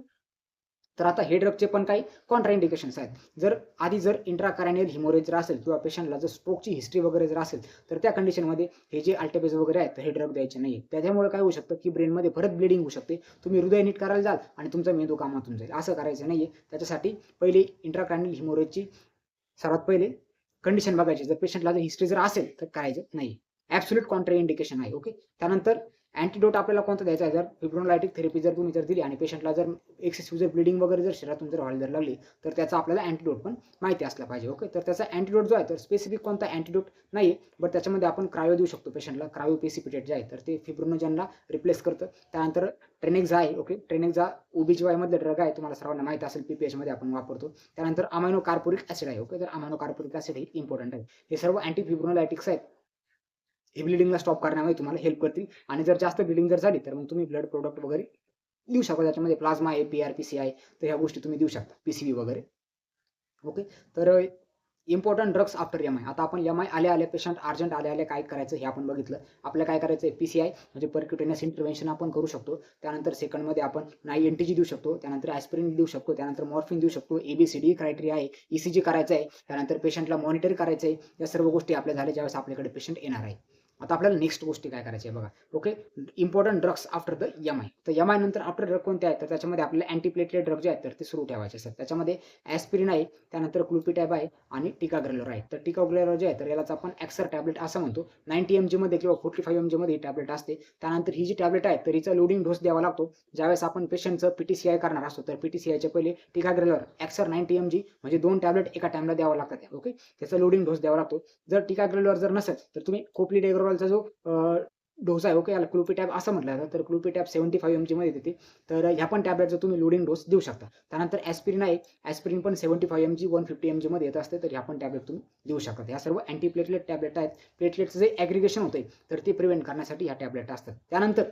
तर आता हे ड्रगचे पण काही कॉन्ट्रा इंडिकेशन्स आहेत. जर इंट्राकॅरेनियल हिमोरेज जर असेल किंवा पेशंटला जर स्ट्रोकची हिस्ट्री वगैरे जर असेल तर त्या कंडिशनमध्ये हे जे अल्टेपेज वगैरे आहेत तर हे ड्रग द्यायचे नाही. त्याच्यामुळे काय होऊ शकतं की ब्रेनमध्ये परत ब्लिडिंग होऊ शकते. तुम्ही हृदय नीट करायला जाल आणि तुमचा मेंदू कामातून जाईल. असं करायचं नाहीये. त्याच्यासाठी पहिले इंट्राकॅरेनियल हिमोरेजची सर्वात पहिले कंडिशन बघायची. जर पेशंटला जर हिस्ट्री जर असेल तर करायचं नाही. ॲब्सोल्यूट कॉन्ट्रा इंडिकेशन आहे. ओके त्यानंतर अँटिडोट आपल्याला कोणता द्यायचा आहे? जर फिब्रोनोलायटिक थेरपी जर तुम्ही दिली आणि पेशंटला जर एक्सेसिव्ह जर ब्लिडिंग वगैरे जर शरीरातून जर व्हायला लागली तर त्याचा आपल्याला अँटिडोट पण माहिती असला पाहिजे. ओके तर त्याचा अँटिडोट जो आहे तर स्पेसिफिक कोणता अँटिडोट नाही बट त्याच्यामध्ये आपण क्रायो देऊ शकतो पेशंटला. क्रायो प्रेसिपिटेट जे आहे तर ते फिब्रोनोजनला रिप्लेस करतं. त्यानंतर ट्रेनेक्झा आहे. ओके ट्रेनेक्झा OBGY मधले ड्रग आहे तुम्हाला सर्वांना माहित असेल PPH मध्ये आपण वापरतो. त्यानंतर अमायनो कार्पोरिक ॲसिड आहे. ओके तर अमायनो कार्पोरिक ॲसिड हे इम्पॉर्टंट आहे. हे सर्व अँटी फिब्रोनोलायटिक्स आहेत. हे ब्लिडिंगला स्टॉप करण्यामध्ये तुम्हाला हेल्प करतील आणि जर जास्त ब्लिडिंग जर झाली तर मग तुम्ही ब्लड प्रोडक्ट वगैरे देऊ शकता. त्याच्यामध्ये प्लाझ्मा आहे, PRPCI तर ह्या गोष्टी तुम्ही देऊ शकता. PCV वगैरे. ओके तर इम्पॉर्टंट ड्रग्स आफ्टर MI. आता आपण MI आले पेशंट अर्जंट आले काय करायचं हे आपण बघितलं. आपल्याला काय करायचं आहे PCI म्हणजे परक्युटेनियस इंटरव्हेन्शन आपण करू शकतो. त्यानंतर सेकंडमध्ये आपण NTG देऊ शकतो. त्यानंतर ॲस्पिरिन देऊ शकतो. त्यानंतर मॉर्फिन देऊ शकतो. ABCD क्रायटेरिया आहे. ECG करायचं आहे. त्यानंतर पेशंटला मॉनिटर करायचं आहे. या सर्व गोष्टी आपल्या झाल्या ज्यावेळेस आपल्याकडे पेशंट येणार आहे. आता आपल्याला नेक्स्ट गोष्टी काय करायची आहे बघा. Okay. Important drugs after the M-I. तर एम-आय नंतर आफ्टर ड्रग कोणते आहेत, तर त्याच्यामध्ये आपल्याला अँटीप्लेटलेट ड्रग जे आहेत तर ते सुरू ठेवायचे असतात. त्याच्यामध्ये ॲस्पिरिन आहे, त्यानंतर क्लूपिटॅब आहे आणि टिकाग्रेलर आहे. तर टिकाग्रेलर जे आहे तर यालाच आपण एक्सर टॅबलेट असं म्हणतो. 90 mgमध्ये किंवा 45 mgमध्ये ही टॅबलेट असते. त्यानंतर ही जी टॅबलेट आहे तर हिचा लोडिंग डोस द्यावा लागतो. ज्यावेळेस आपण पेशंटचं पीटीसीआय करणार असतो तर पीटीसीआयच्या पहिले टिकाग्रेलर एक्सर 90 mg म्हणजे 2 टॅबलेट एका टाइमला द्यावा लागतात. ओके. त्याचा लोडिंग डोस द्यावा लागतो. जर टिकाग्रेलर जर नसेल तर तुम्ही कोप्लिडेग्रोलचा जो डोस आहे, ओके, याला क्लूपिटॅब असं म्हटलं जातं. तर क्लूपिटॅब 75 mgमध्ये देते. तर ह्या पण टॅबलेटचा तुम्ही लोडिंग डोस देऊ शकता. त्यानंतर ॲस्पिरिन आहे. ॲस्पिरिन पण 75 mg 150 mgमध्ये येत असते. तर ह्या पण टॅबलेट तुम्ही देऊ शकता. ह्या सर्व अँटीप्लेटलेट टॅबलेट आहेत. प्लेटलेटचं जे ॲग्रिगेशन होतंय तर ते प्रिव्हेंट करण्यासाठी ह्या टॅबलेट असतात. त्यानंतर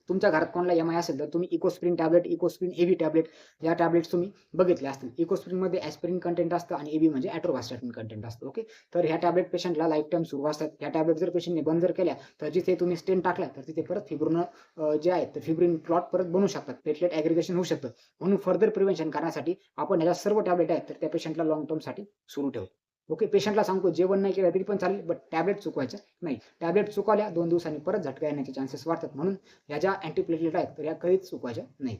तुमच्या घरात कोणाला एम-आय असेल तर तुम्ही Ecosprin tablet, Ecosprin AB tablet या टॅबलेट्स तुम्ही बघितल्या असतील. इकोस्प्रिनमध्ये ॲस्पिरिन कंटेंट असतं आणि एबी म्हणजे ॲट्रोव्हास्टॅटिन कंटेंट असतं. ओके. तर ह्या टॅबलेट पेशंटला लाईफ टाईम सुरू असतात. ह्या टॅबलेट जर पेशंटने बंद जर केल्या तर जिथे तुम्ही स्टेंट टाकला तर तिथे परत फिब्रिन जे आहेत तर फिब्रिन क्लॉट परत बनू शकतात. प्लेटलेट ॲग्रिगेशन होऊ शकतं. म्हणून फर्दर प्रिव्हेन्शन करण्यासाठी आपण ह्या सर्व टॅबलेट आहेत तर त्या पेशंटला लाँग टर्मसाठी सुरू ठेवतो. ओके. पेशंटला सांगतो जेवण नाही केलं तरी पण चालेल, बट टॅबलेट चुकवायचं नाही. टॅबलेट चुकवल्या 2 दिवसांनी परत झटका येण्याचे चान्सेस वाढतात. म्हणून ह्या ज्या अँटीप्लेटलेट आहेत तर ह्या कधीच चुकवायच्या नाही.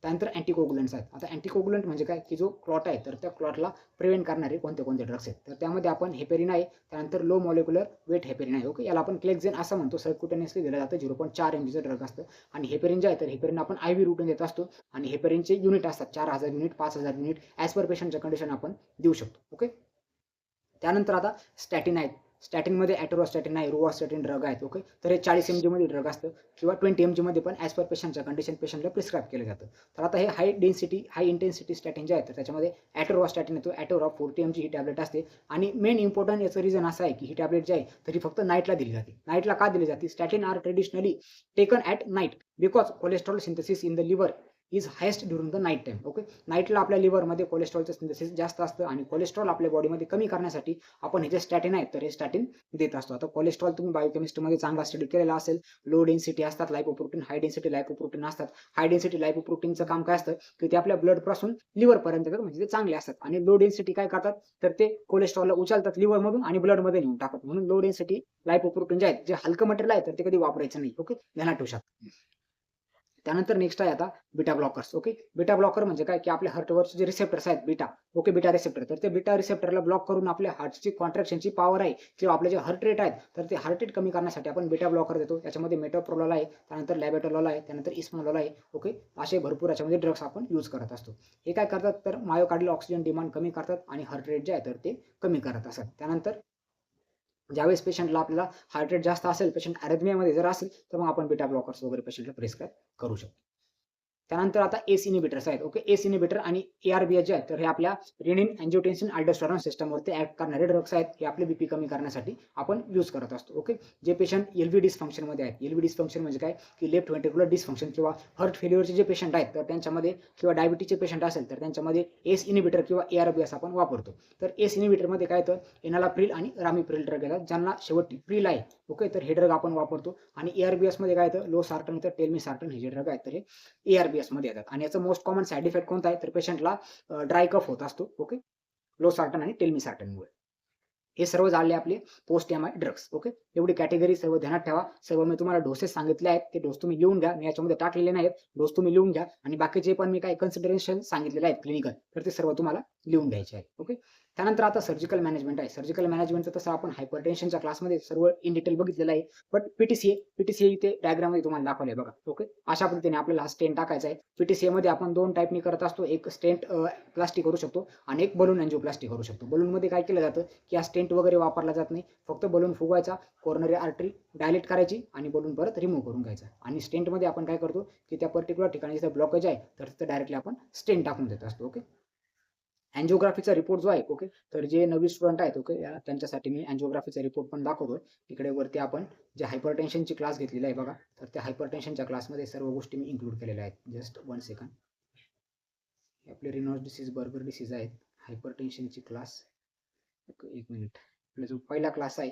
त्यानंतर अँटीकोगुलंट्स आहेत. आता अँटीकोगुलंट म्हणजे काय, की जो क्लॉट आहे तर त्या क्लॉटला प्रिव्हेंट करणारे कोणते ड्रग्स आहेत. तर त्यामध्ये आपण हेपेरिन आहे, त्यानंतर लो मॉलिक्युलर वेट हेपेरिन आहे. ओके. याला आपण क्लेक्झेन असं म्हणतो. सबक्युटेनियसली दिलं जातं. 0.4 mgचं ड्रग असतं. आणि हेपेरिन जे आहे तर हेपेरिन आपण आयव्ही रूटने देत असतो. आणि हेपेरिनचे युनिट असतात 4000 युनिट, 5000 युनिट ॲज पर पेशंटच्या कंडिशन आपण देऊ शकतो. ओके. त्यानंतर आता स्टॅटिन आहेत. स्टॅटिनमध्ये ॲटोरोस्टॅटिन आहे, रोवास्टॅटिन ड्रग आहेत. ओके. तर हे 40 mgमध्ये ड्रग असतं किंवा 20 mgमध्ये पण ॲज पर पेशंटच्या कंडिशन पेशंटला प्रिस्क्राईब केलं जातं. तर आता हे हाय इंटेन्सिटी स्टॅटिन जे आहे तर त्याच्यामध्ये ॲटोरोस्टॅटिन येतो. ॲटोरॉ 40 mg ही टॅबलेट असते. आणि मेन इम्पॉर्टंट याचं रिझन असं आहे की ही टॅबलेट जी आहे तर ही फक्त नाईटला दिली जाते. नाईटला का दिली जाते? Statin are traditionally taken at night because cholesterol synthesis in the liver is highest during the night time. Okay. नाईटला आपल्या लिव्हरमध्ये कोलेस्ट्रॉलचं सिंथेसिस जास्त असतं आणि कोलेस्ट्रॉल आपल्या बॉडीमध्ये कमी करण्यासाठी आपण हे जे स्टॅटिन आहेत तर हे स्टॅटिन देत असतो. आता कोलेस्ट्रॉल तुम्ही बायोकेमिस्ट्रीमध्ये चांगला स्टडी केलेला असेल. लो डेन्सिटी असतात लायपोप्रोटीन, हाय डेन्सिटी लायपोप्रोटीन असतात. हाय डेन्सिटी लायपोप्रोटीनचं काम काय असतं की ते आपल्या ब्लडपासून लिव्हरपर्यंत येतात, म्हणजे ते चांगले असतात. आणि लो डेन्सिटी काय करतात तर ते कोलेस्ट्रॉलला उचलतात लिव्हरमधून आणि ब्लडमध्ये नेऊन टाकतात. म्हणून लो डेन्सिटी लायपोप्रोटीन जे आहेत, जे हलकं मटेरियल आहे तर ते कधी वापरायचं नाही. ओके. ध्यानात ठेवू शकता. त्यानंतर नेक्स्ट आहे आता beta blockers. Okay. Beta blocker म्हणजे काय, की आपल्या हार्टवरचे जे रिसेप्टर्स आहेत बीटा, ओके, बीटा रिसेप्टर, तर ते बीटा रिसेप्टरला ब्लॉक करून आपल्या हार्टची कॉन्ट्रॅक्शनची पॉवर आहे किंवा आपले जे हार्ट रेट आहेत तर ते हार्ट रेट कमी करण्यासाठी आपण बीटा ब्लॉकर देतो. याच्यामध्ये मेटोप्रोलॉल आहे, त्यानंतर लॅबेटोलॉल आहे, त्यानंतर इस्मोलॉल आहे. ओके. असे भरपूर याच्यामध्ये ड्रग्स आपण यूज करत असतो. हे काय करतात तर मायोकार्डियल ऑक्सिजन डिमांड कमी करतात आणि हार्ट रेट जे आहे तर ते कमी करत असतात. त्यानंतर ज्यावेळेस पेशंटला आपल्याला हार्ट रेट जास्त असेल, पेशंट अरेथमियामध्ये जर असेल तर मग आपण बीटा ब्लॉकर्स वगैरे पेशंटला प्रिस्क्राईब करू शकतो. त्यानंतर आता एस इनिबिटर्स आहेत. ओके. एस इनिबिटर आणि ARBs जे आहेत तर हे आपल्या रेनिन, अँजिओटेन्सिन, अल्डोस्टेरॉन सिस्टमवरती ॲक्ट करणारे ड्रग्स आहेत. हे आपले बीपी कमी करण्यासाठी आपण यूज करत असतो. ओके. जे पेशंट एलव्ही डिस्फंक्शनमध्ये आहेत. एलव्ही डिस्फंक्शन म्हणजे काय, की लेफ्ट व्हेंट्रिक्युलर डिस्फंक्शन किंवा हार्ट फेल्युअरचे जे पेशंट आहेत तर त्यांच्यामध्ये किंवा डायबिटीजचे पेशंट असेल तर त्यांच्यामध्ये एस इनिबिटर किंवा ARBs आपण वापरतो. तर एस इनिबिटरमध्ये काय येतं, एनालाप्रिल आणि रामिप्रिल ड्रग येतात, ज्यांना शेवटी प्रिल आहे. ओके. तर हे ड्रग आपण वापरतो. आणि ARBsमध्ये काय येतं, लो सार्टन तर टेल्मिसार्टन हे जे ड्रग आहेत तर हे ARBs मध्ये येतात. आणि याचं मोस्ट कॉमन साइड इफेक्ट कोणता आहे तर पेशंटला ड्राय कफ होत असतो. ओके. लोसार्टन आणि टेल्मिसार्टनमुळे. हे सर्व झाले आपले पोस्ट एम-आय ड्रग्स. ओके. एवढी कॅटेगरी सर्व ध्यानात ठेवा. सर्व मी तुम्हाला डोसेस सांगितले आहेत. ते डोस तुम्ही लिहून घ्या. मी याच्यामध्ये टाकलेले नाहीत. डोस तुम्ही लिहून घ्या आणि बाकीचे पण मी काही कन्सिडरेशन सांगितलेले आहेत क्लिनिकल, तर ते सर्व तुम्हाला लिहून घ्यायचे आहेत. ओके. त्यानंतर आता सर्जिकल मॅनेजमेंट आहे. सर्जिकल मॅनेजमेंटचं तसं आपण हायपरटेन्शनच्या क्लासमध्ये सर्व इन डिटेल बघितलेलं आहे. बट पीटीसीए इथे डायग्राममध्ये तुम्हाला दाखवलंय बघा. ओके. अशा पद्धतीने आपल्याला हा स्टेंट टाकायचा आहे. पीटीसीएमध्ये आपण 2 टाईपनी करत असतो. एक स्टेंट प्लास्टिक करू शकतो आणि एक बलून अँजिओप्लास्टी करू शकतो. बलूनमध्ये काय केलं जातं, की हा स्टेंट वगैरे वापरला जात नाही. फक्त बलून फुगवायचा, कोरोनरी आर्टरी डायलेट करायची आणि बलून परत रिमूव्ह करून घ्यायचा. आणि स्टेंटमध्ये आपण काय करतो, की त्या पर्टिक्युलर ठिकाणी जिथे ब्लॉकेज आहे तर तिथे डायरेक्टली आपण स्टेंट टाकून देत असतो. ओके. अँजिओग्राफीचा रिपोर्ट जो आहे, ओके, तर जे नवीन स्टुडंट आहेत, ओके, त्यांच्यासाठी मी अँजिओग्राफीचा रिपोर्ट पण दाखवतो. इकडे वरती आपण जे हायपरटेन्शनची क्लास घेतलेली आहे बघा, तर त्या हायपरटेन्शनच्या क्लासमध्ये सर्व गोष्टी मी इन्क्लूड केलेल्या आहेत. Just 1 second. आपले रिनॉल्ड्स डिसीज, बर्गर डिसीज आहेत, हायपरटेन्शनची क्लास. एक मिनिट. आपला जो पहिला क्लास आहे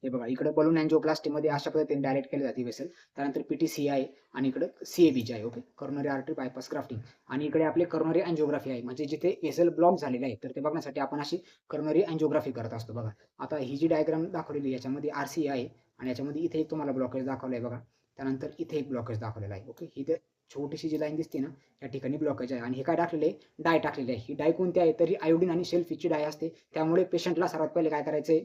हे बघा इकडे बलून अँजिओप्लास्टीमध्ये अशा पद्धतीने डायरेक्ट केली जाते वेसल. त्यानंतर पीटीसी आहे आणि इकडे सीएबीजी आहे. Okay, coronary artery bypass grafting. आणि इकडे आपले कॉर्नरी अँजिओग्राफी आहे, म्हणजे जिथे वेसल ब्लॉक झालेले आहे तर ते बघण्यासाठी आपण अशी कॉर्नरी अँजिओग्राफी करत असतो. बघा आता ही जी डायग्राम दाखवलेली याच्यामध्ये आरसी आहे आणि याच्यामध्ये इथे एक तुम्हाला ब्लॉकेज दाखवलं आहे बघा. त्यानंतर इथे एक ब्लॉकेज दाखवलेला आहे. ओके, ही छोटीशी जी लाईन दिसते ना या ठिकाणी ब्लॉकेज आहे आणि हे काय टाकलेले आहे, डाय टाकलेली आहे. ही डाय कोणती आहे, तरी आयोडीन आणि शेलफिशची डाय असते. त्यामुळे पेशंटला सर्वात पहिले काय करायचंय,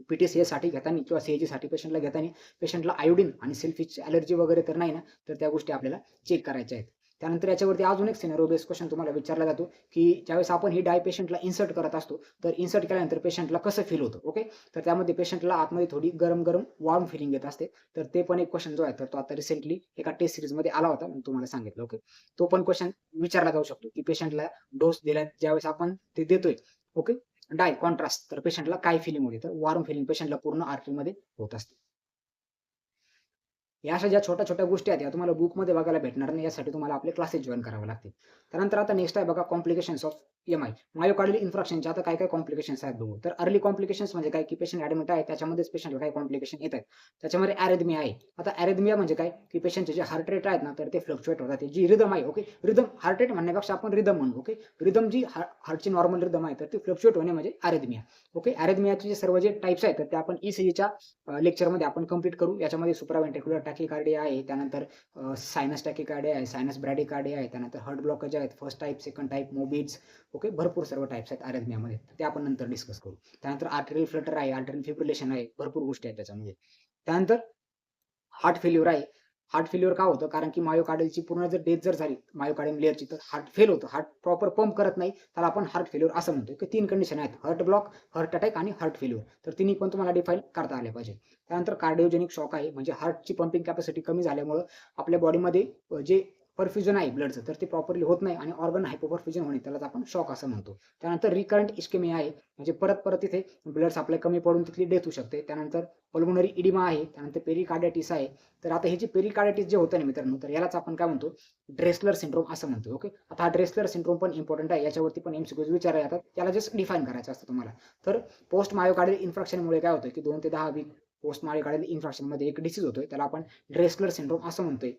पीटीसीएसाठी घेताना किंवा सीएजीसाठी पेशंटला घेताना पेशंटला आयोडीन आणि सेल्फिशची ॲलर्जी वगैरे तर नाही ना, तर त्या गोष्टी आपल्याला चेक करायच्या आहेत. त्यानंतर याच्यावरती अजून एक सिनेरिओ बेस्ड क्वेश्चन तुम्हाला विचारला जातो, की ज्यावेळेस आपण ही डाय पेशंटला इन्सर्ट करत असतो, तर इन्सर्ट केल्यानंतर पेशंटला कसं फील होतं. ओके, तर त्यामध्ये पेशंटला आतमध्ये थोडी गरम वॉर्म फिलिंग येत असते. तर ते पण एक क्वेश्चन जो आहे तर तो आता रिसेंटली एका टेस्ट सिरीजमध्ये आला होता, मी तुम्हाला सांगितलं. ओके, तो पण क्वेश्चन विचारला जाऊ शकतो, की पेशंटला डोस दिला ज्यावेळेस आपण ते देतोय. ओके, डाय कॉन्ट्रास्ट, तर पेशंटला काय फिलिंग होते, तर वॉर्म फिलिंग पेशंटला पूर्ण आर्टरीमध्ये होत असते. या अशा ज्या छोट्या-छोट्या गोष्टी आहेत, या तुम्हाला बुकमध्ये बघायला भेटणार नाही. यासाठी तुम्हाला आपले क्लासेस जॉइन करावे लागतील. त्यानंतर आता नेक्स्ट आहे बघा, कॉम्प्लिकेशन्स ऑफ एम-आय, मायोकार्डियल इन्फ्राक्शनचे आता काय-काय कॉम्प्लिकेशन्स आहेत बघू. तर अर्ली कॉम्प्लिकेशन्स म्हणजे काय, की पेशंट ॲडमिट आहे, त्याच्यामध्येच पेशंटला काही कॉम्प्लिकेशन येत आहेत. त्याच्यामध्ये अॅरिथमिया आहे. आता अॅरिथमिया म्हणजे काय, की पेशंटचे जे हार्ट रेट आहेत ना, तर ते फ्लक्च्युएट होतात. जी रिदम आहे, ओके, रिदम हार्ट रेट म्हणण्यापेक्षा आपण रिदम म्हणू. ओके, रिदम जी हार्टची नॉर्मल रिदम आहे, तर ती फ्लक्च्युएट होणे म्हणजे अॅरिथमिया. ओके, अॅरिथमियाचे जे सर्व जे टाइप्स आहेत, तर ते आपण ईसीजीच्या लेक्चरमध्ये आपण कंप्लीट करू. याच्यामध्ये सुप्राव्हेंट्रिक्युलर टॅकीकार्डिया आहे, त्यानंतर सायनस टॅकीकार्डिया आहे, सायनस ब्रॅडिकार्डिया आहे, त्यानंतर हार्ट ब्लॉकेज आहेत, first type, second type, Mobitz. Okay, भरपूर सर्व टाइप्स आहेत अरेथमियामध्ये, ते आपण नंतर डिस्कस करू. त्यानंतर आर्टेरियल फ्लटर आहे, आर्टेरियल फिब्रिलेशन आहे, भरपूर गोष्टी आहेत त्याच्यामध्ये. त्यानंतर हार्ट फेल्युअर आहे. हार्ट फेल्युअर का होतं, कारण की मायोकार्डियलची पूर्ण जर डेथ जर झाली मायोकार्डियम लेअरची, तर हार्ट फेल होतं. हार्ट प्रॉपर पंप करत नाही, त्याला आपण हार्ट फेल्युअर असं म्हणतो. की 3 कंडिशन आहेत, हार्ट ब्लॉक, हार्ट अटॅक आणि हार्ट फेल्युअर. तर तिन्ही पण तुम्हाला डिफाईन करता आले पाहिजे. त्यानंतर कार्डिओजेनिक शॉक आहे, म्हणजे हार्टची पंपिंग कॅपॅसिटी कमी झाल्यामुळं आपल्या बॉडीमध्ये जे परफ्युजन आहे ब्लडचं, तर ते प्रॉपरली होत नाही आणि ऑर्गन हायपोपरफ्युजन होणे, त्यालाच आपण शॉक असं म्हणतो. त्यानंतर रिकरंट इस्केमिया आहे, म्हणजे परत तिथे ब्लड सप्लाय कमी पडून तिथली डेथ होऊ शकते. त्यानंतर पल्मोनरी इडिमा आहे, त्यानंतर पेरिकार्डायटिस आहे. तर आता हे जे पेरिकार्डायटिस जे होतं ना मित्रांनो, तर यालाच आपण काय म्हणतो, ड्रेसलर सिंड्रोम असं म्हणतो. ओके, आता हा ड्रेसलर सिंड्रोम पण इम्पॉर्टंट आहे, याच्यावरती पण एमसीक्यूज विचारले जातात. त्याला जस्ट डिफाईन करायचं असतं तुम्हाला. तर पोस्ट मायोकार्डियल इन्फ्रॅक्शनमुळे काय होतं, की 2 ते 10 वीक पोस्ट मायोकार्डियल इन्फ्रॅक्शनमध्ये एक डिसीज होतोय, त्याला आपण ड्रेसलर सिंड्रोम असं म्हणतोय.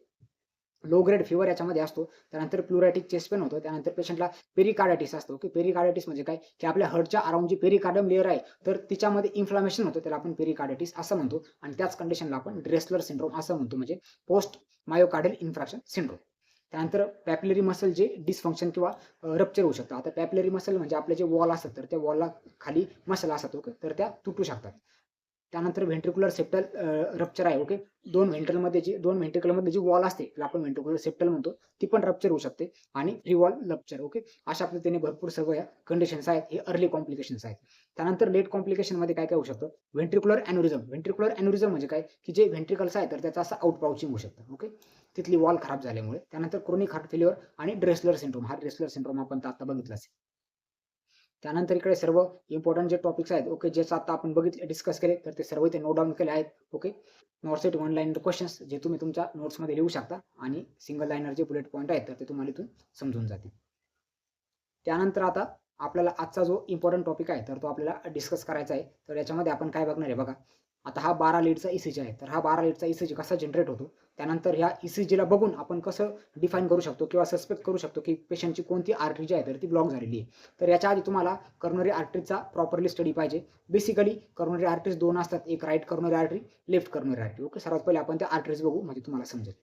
लो ग्रेड फीवर याच्यामध्ये असतो. त्यानंतर प्लुरॅटिक चेस्ट पेन होतं. त्यानंतर पेशंटला पेरिकार्डायटिस असतो. की पेरिकार्डायटिस म्हणजे काय, की आपल्या हार्टच्या अराउंड जी पेरिकार्डियम लेयर आहे, तर तिच्यामध्ये इन्फ्लामेशन होतं, त्याला आपण पेरिकार्डायटिस असं म्हणतो. आणि त्याच कंडिशनला आपण ड्रेसलर सिंड्रोम असं म्हणतो, म्हणजे पोस्ट मायोकार्डियल इन्फ्रॅक्शन सिंड्रोम. त्यानंतर पॅपिलरी मसल जे डिसफंक्शन किंवा रप्चर होऊ शकतं. आता पॅपिलरी मसल म्हणजे आपले जे वॉल असतात, तर त्या वॉलला खाली मसल असतात, ओके, तर त्या तुटू शकतात. त्यानंतर व्हेंट्रिक्युलर सेप्टल रप्चर आहे. ओके, दोन व्हेंट्रिकलमध्ये जी वॉल असते, त्याला आपण व्हेंट्रिक्युलर सेप्टल म्हणतो, ती पण रप्चर होऊ शकते. आणि फ्री वॉल रप्चर. ओके, अशा पद्धतीने भरपूर सर्व या कंडिशन्स आहेत, हे अर्ली कॉम्प्लिकेशन्स आहेत. त्यानंतर लेट कॉम्प्लिकेशनमध्ये काय काय होऊ शकतं, व्हेंट्रिक्युलर अॅन्युरिझम म्हणजे काय, की जे व्हेंट्रिकल्स आहेत, तर त्याचा असं आउटपाउचिंग होऊ शकतं. ओके, तिथली वॉल खराब झाल्यामुळे. त्यानंतर क्रोनिक हार्ट फेल्युअर आणि ड्रेसलर सिंड्रोम, हा ड्रेसलर सिंड्रोम आपण आता बघितलाच. त्यानंतर इकडे सर्व इम्पॉर्टंट जे टॉपिक्स आहेत, ओके, जे आता आपण डिस्कस केले, तर ते सर्व इथे नोट डाऊन केले आहेत. Okay, notes set 1 line questions जे तुम्ही तुमच्या नोट्समध्ये लिहू शकता आणि सिंगल लाईनर जे बुलेट पॉईंट आहेत, तर ते तुम्हाला इथून समजून जातील. त्यानंतर आता आपल्याला आजचा जो इम्पॉर्टंट टॉपिक आहे, तर तो आपल्याला डिस्कस करायचा आहे. तर याच्यामध्ये आपण काय बघणार आहे बघा. आता हा 12 लीडचा ईसीजी आहे, तर हा 12 लीडचा ईसीजी कसा जनरेट होतो, त्यानंतर ह्या ईसीजीला बघून आपण कसं डिफाईन करू शकतो किंवा सस्पेक्ट करू शकतो, की पेशंटची कोणती आर्टरी जी आहे, तर ती ब्लॉक झालेली आहे. तर याच्या आधी तुम्हाला कॉर्नरी आर्टरीचा प्रॉपरली स्टडी पाहिजे. बेसिकली कॉर्नरी आर्टरीज 2 असतात, एक right coronary artery, left coronary artery. Okay, सर्वात पहिले आपण त्या आर्टरीज बघू, म्हणजे तुम्हाला समजेल.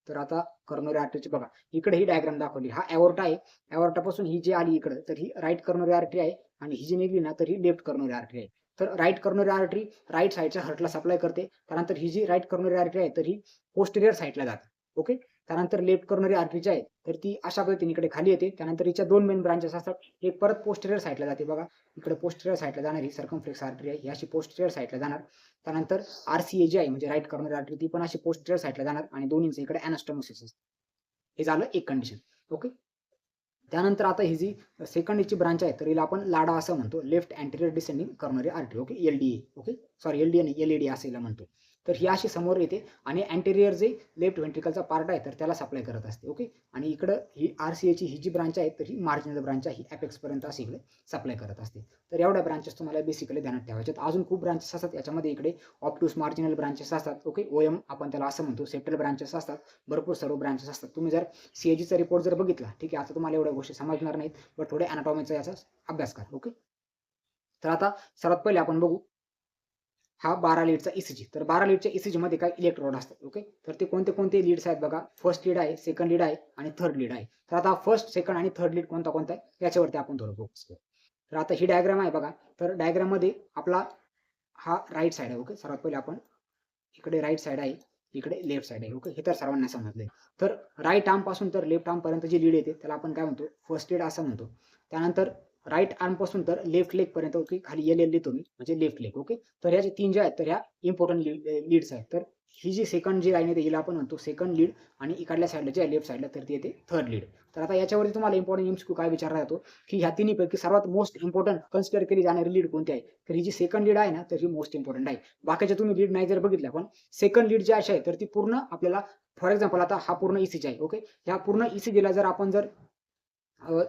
तर आता कॉर्नरी आर्टरीची बघा, इकडे ही डायग्राम दाखवली. हा एओर्टा आहे. एओर्टापासून ही जी आली इकडे, तर ही राईट कॉर्नरी आर्टरी आहे आणि ही जी निघली ना, तर ही लेफ्ट कॉर्नरी आर्टरी आहे. तर राईट कॉर्नरी आर्टरी राईट साईडच्या हार्टला सप्लाय करते. त्यानंतर ही जी राईट कॉर्नरी आर्टरी आहे, तर ही पोस्टेरियर साईडला जाते. ओके, त्यानंतर लेफ्ट कॉर्नरी आर्टरी जी आहे, तर ती अशा पद्धतीने इकडे खाली येते. त्यानंतर हिच्या 2 मेन ब्रांचेस असतात. एक परत पोस्टेरियर साईडला जाते बघा. इकडे पोस्टेरियर साईडला जाणारी सर्कमफ्लेक्स आर्टरी आहे, ही अशी पोस्टेरियर साईडला जाणार. त्यानंतर आरसीए जी आहे, म्हणजे राईट कॉर्नरी आर्टरी, ती पण अशी पोस्टेरियर साईडला जाणार आणि दोन्हींचं इकडे अॅनास्टोमोसिस असतं. हे झालं एक कंडिशन. ओके, त्यानंतर आता ही जी सेकंड हिची ब्रांच आहे, तर हिला आपण लाडा असं म्हणतो, left anterior descending coronary artery. Okay, LDA. Okay, sorry LDA नाही, एलईडी असं हिला म्हणतो. तर ही अशी समोर येते आणि अँटेरियर जे लेफ्ट व्हेंट्रिकलचा पार्ट आहे तर त्याला सप्लाय करत असते. ओके. आणि इकडं ही RCAची ही जी ब्रांच आहे तर ही मार्जिनल ब्रांच आहे, ही अपेक्सपर्यंत अशी इकडे सप्लाय करत असते. तर एवढ्या ब्रांचेस तुम्हाला बेसिकली ध्यानात ठेवायच्यात. अजून खूप ब्रांचेस असतात याच्यामध्ये, इकडे ऑप्टूस मार्जिनल ब्रांचेस असतात. ओके. OM आपण त्याला असं म्हणतो, सेंट्रल ब्रांचेस असतात, भरपूर सर्व ब्रांचेस असतात. तुम्ही जर CAGचा रिपोर्ट जर बघितला, ठीक आहे, आता तुम्हाला एवढ्या गोष्टी समजणार नाहीत, बट थोडे अनाटॉमीचा याचा अभ्यास करा. ओके. तर आता सर्वात पहिले आपण बघू हा 12 लीडचा ECG. तर 12 लीडच्या ECG मध्ये काय इलेक्ट्रोड असतात. ओके. तर ते कोणते कोणते लीड्स आहेत बघा. फर्स्ट लीड आहे, सेकंड लीड आहे आणि थर्ड लीड आहे. तर आता फर्स्ट, सेकंड आणि थर्ड लीड कोणता कोणता आहे याच्यावरती आपण थोडं फोकस करू. तर आता ही डायग्राम आहे बघा. तर डायग्राम मध्ये आपला हा राईट साइड आहे. ओके. सर्वात पहिले आपण इकडे राईट साइड आहे, इकडे लेफ्ट साइड आहे. ओके. हे तर सर्वांना समजलंय. तर राईट आर्म पासून तर लेफ्ट आर्म पर्यंत जी लीड येते त्याला आपण काय म्हणतो, फर्स्ट लीड असं म्हणतो. त्यानंतर राईट आर्म पासून तर लेफ्ट लेग पर्यंत, ओके, खाली LL लिहितो मी, म्हणजे लेफ्ट लेग. ओके. तर ह्या जे 3 जे आहेत तर ह्या इम्पॉर्टंट लीड्स आहेत. तर ही जी सेकंड जी लाईन येते हिला आपण म्हणतो सेकंड लीड, आणि इकडल्या साईडला जे आहे लेफ्ट साईडला तर ती येते थर्ड लीड. तर आता याच्यावरती तुम्हाला इम्पॉर्टंट MCQ काय विचारला जातो, की ह्या तिन्हीपैकी सर्वात मोस्ट इम्पॉर्टंट कन्सिडर केली जाणारी लीड कोणती आहे. तर ही जी सेकंड लीड आहे ना तर ही मोस्ट इम्पॉर्टंट आहे. बाकीच्या तुम्ही लीड नाही जर बघितल्या, पण सेकंड लीड जी अशी आहे तर ती पूर्ण आपल्याला, फॉर एक्झाम्पल आता हा पूर्ण ECG आहे. ओके. ह्या पूर्ण ECGला जर आपण जर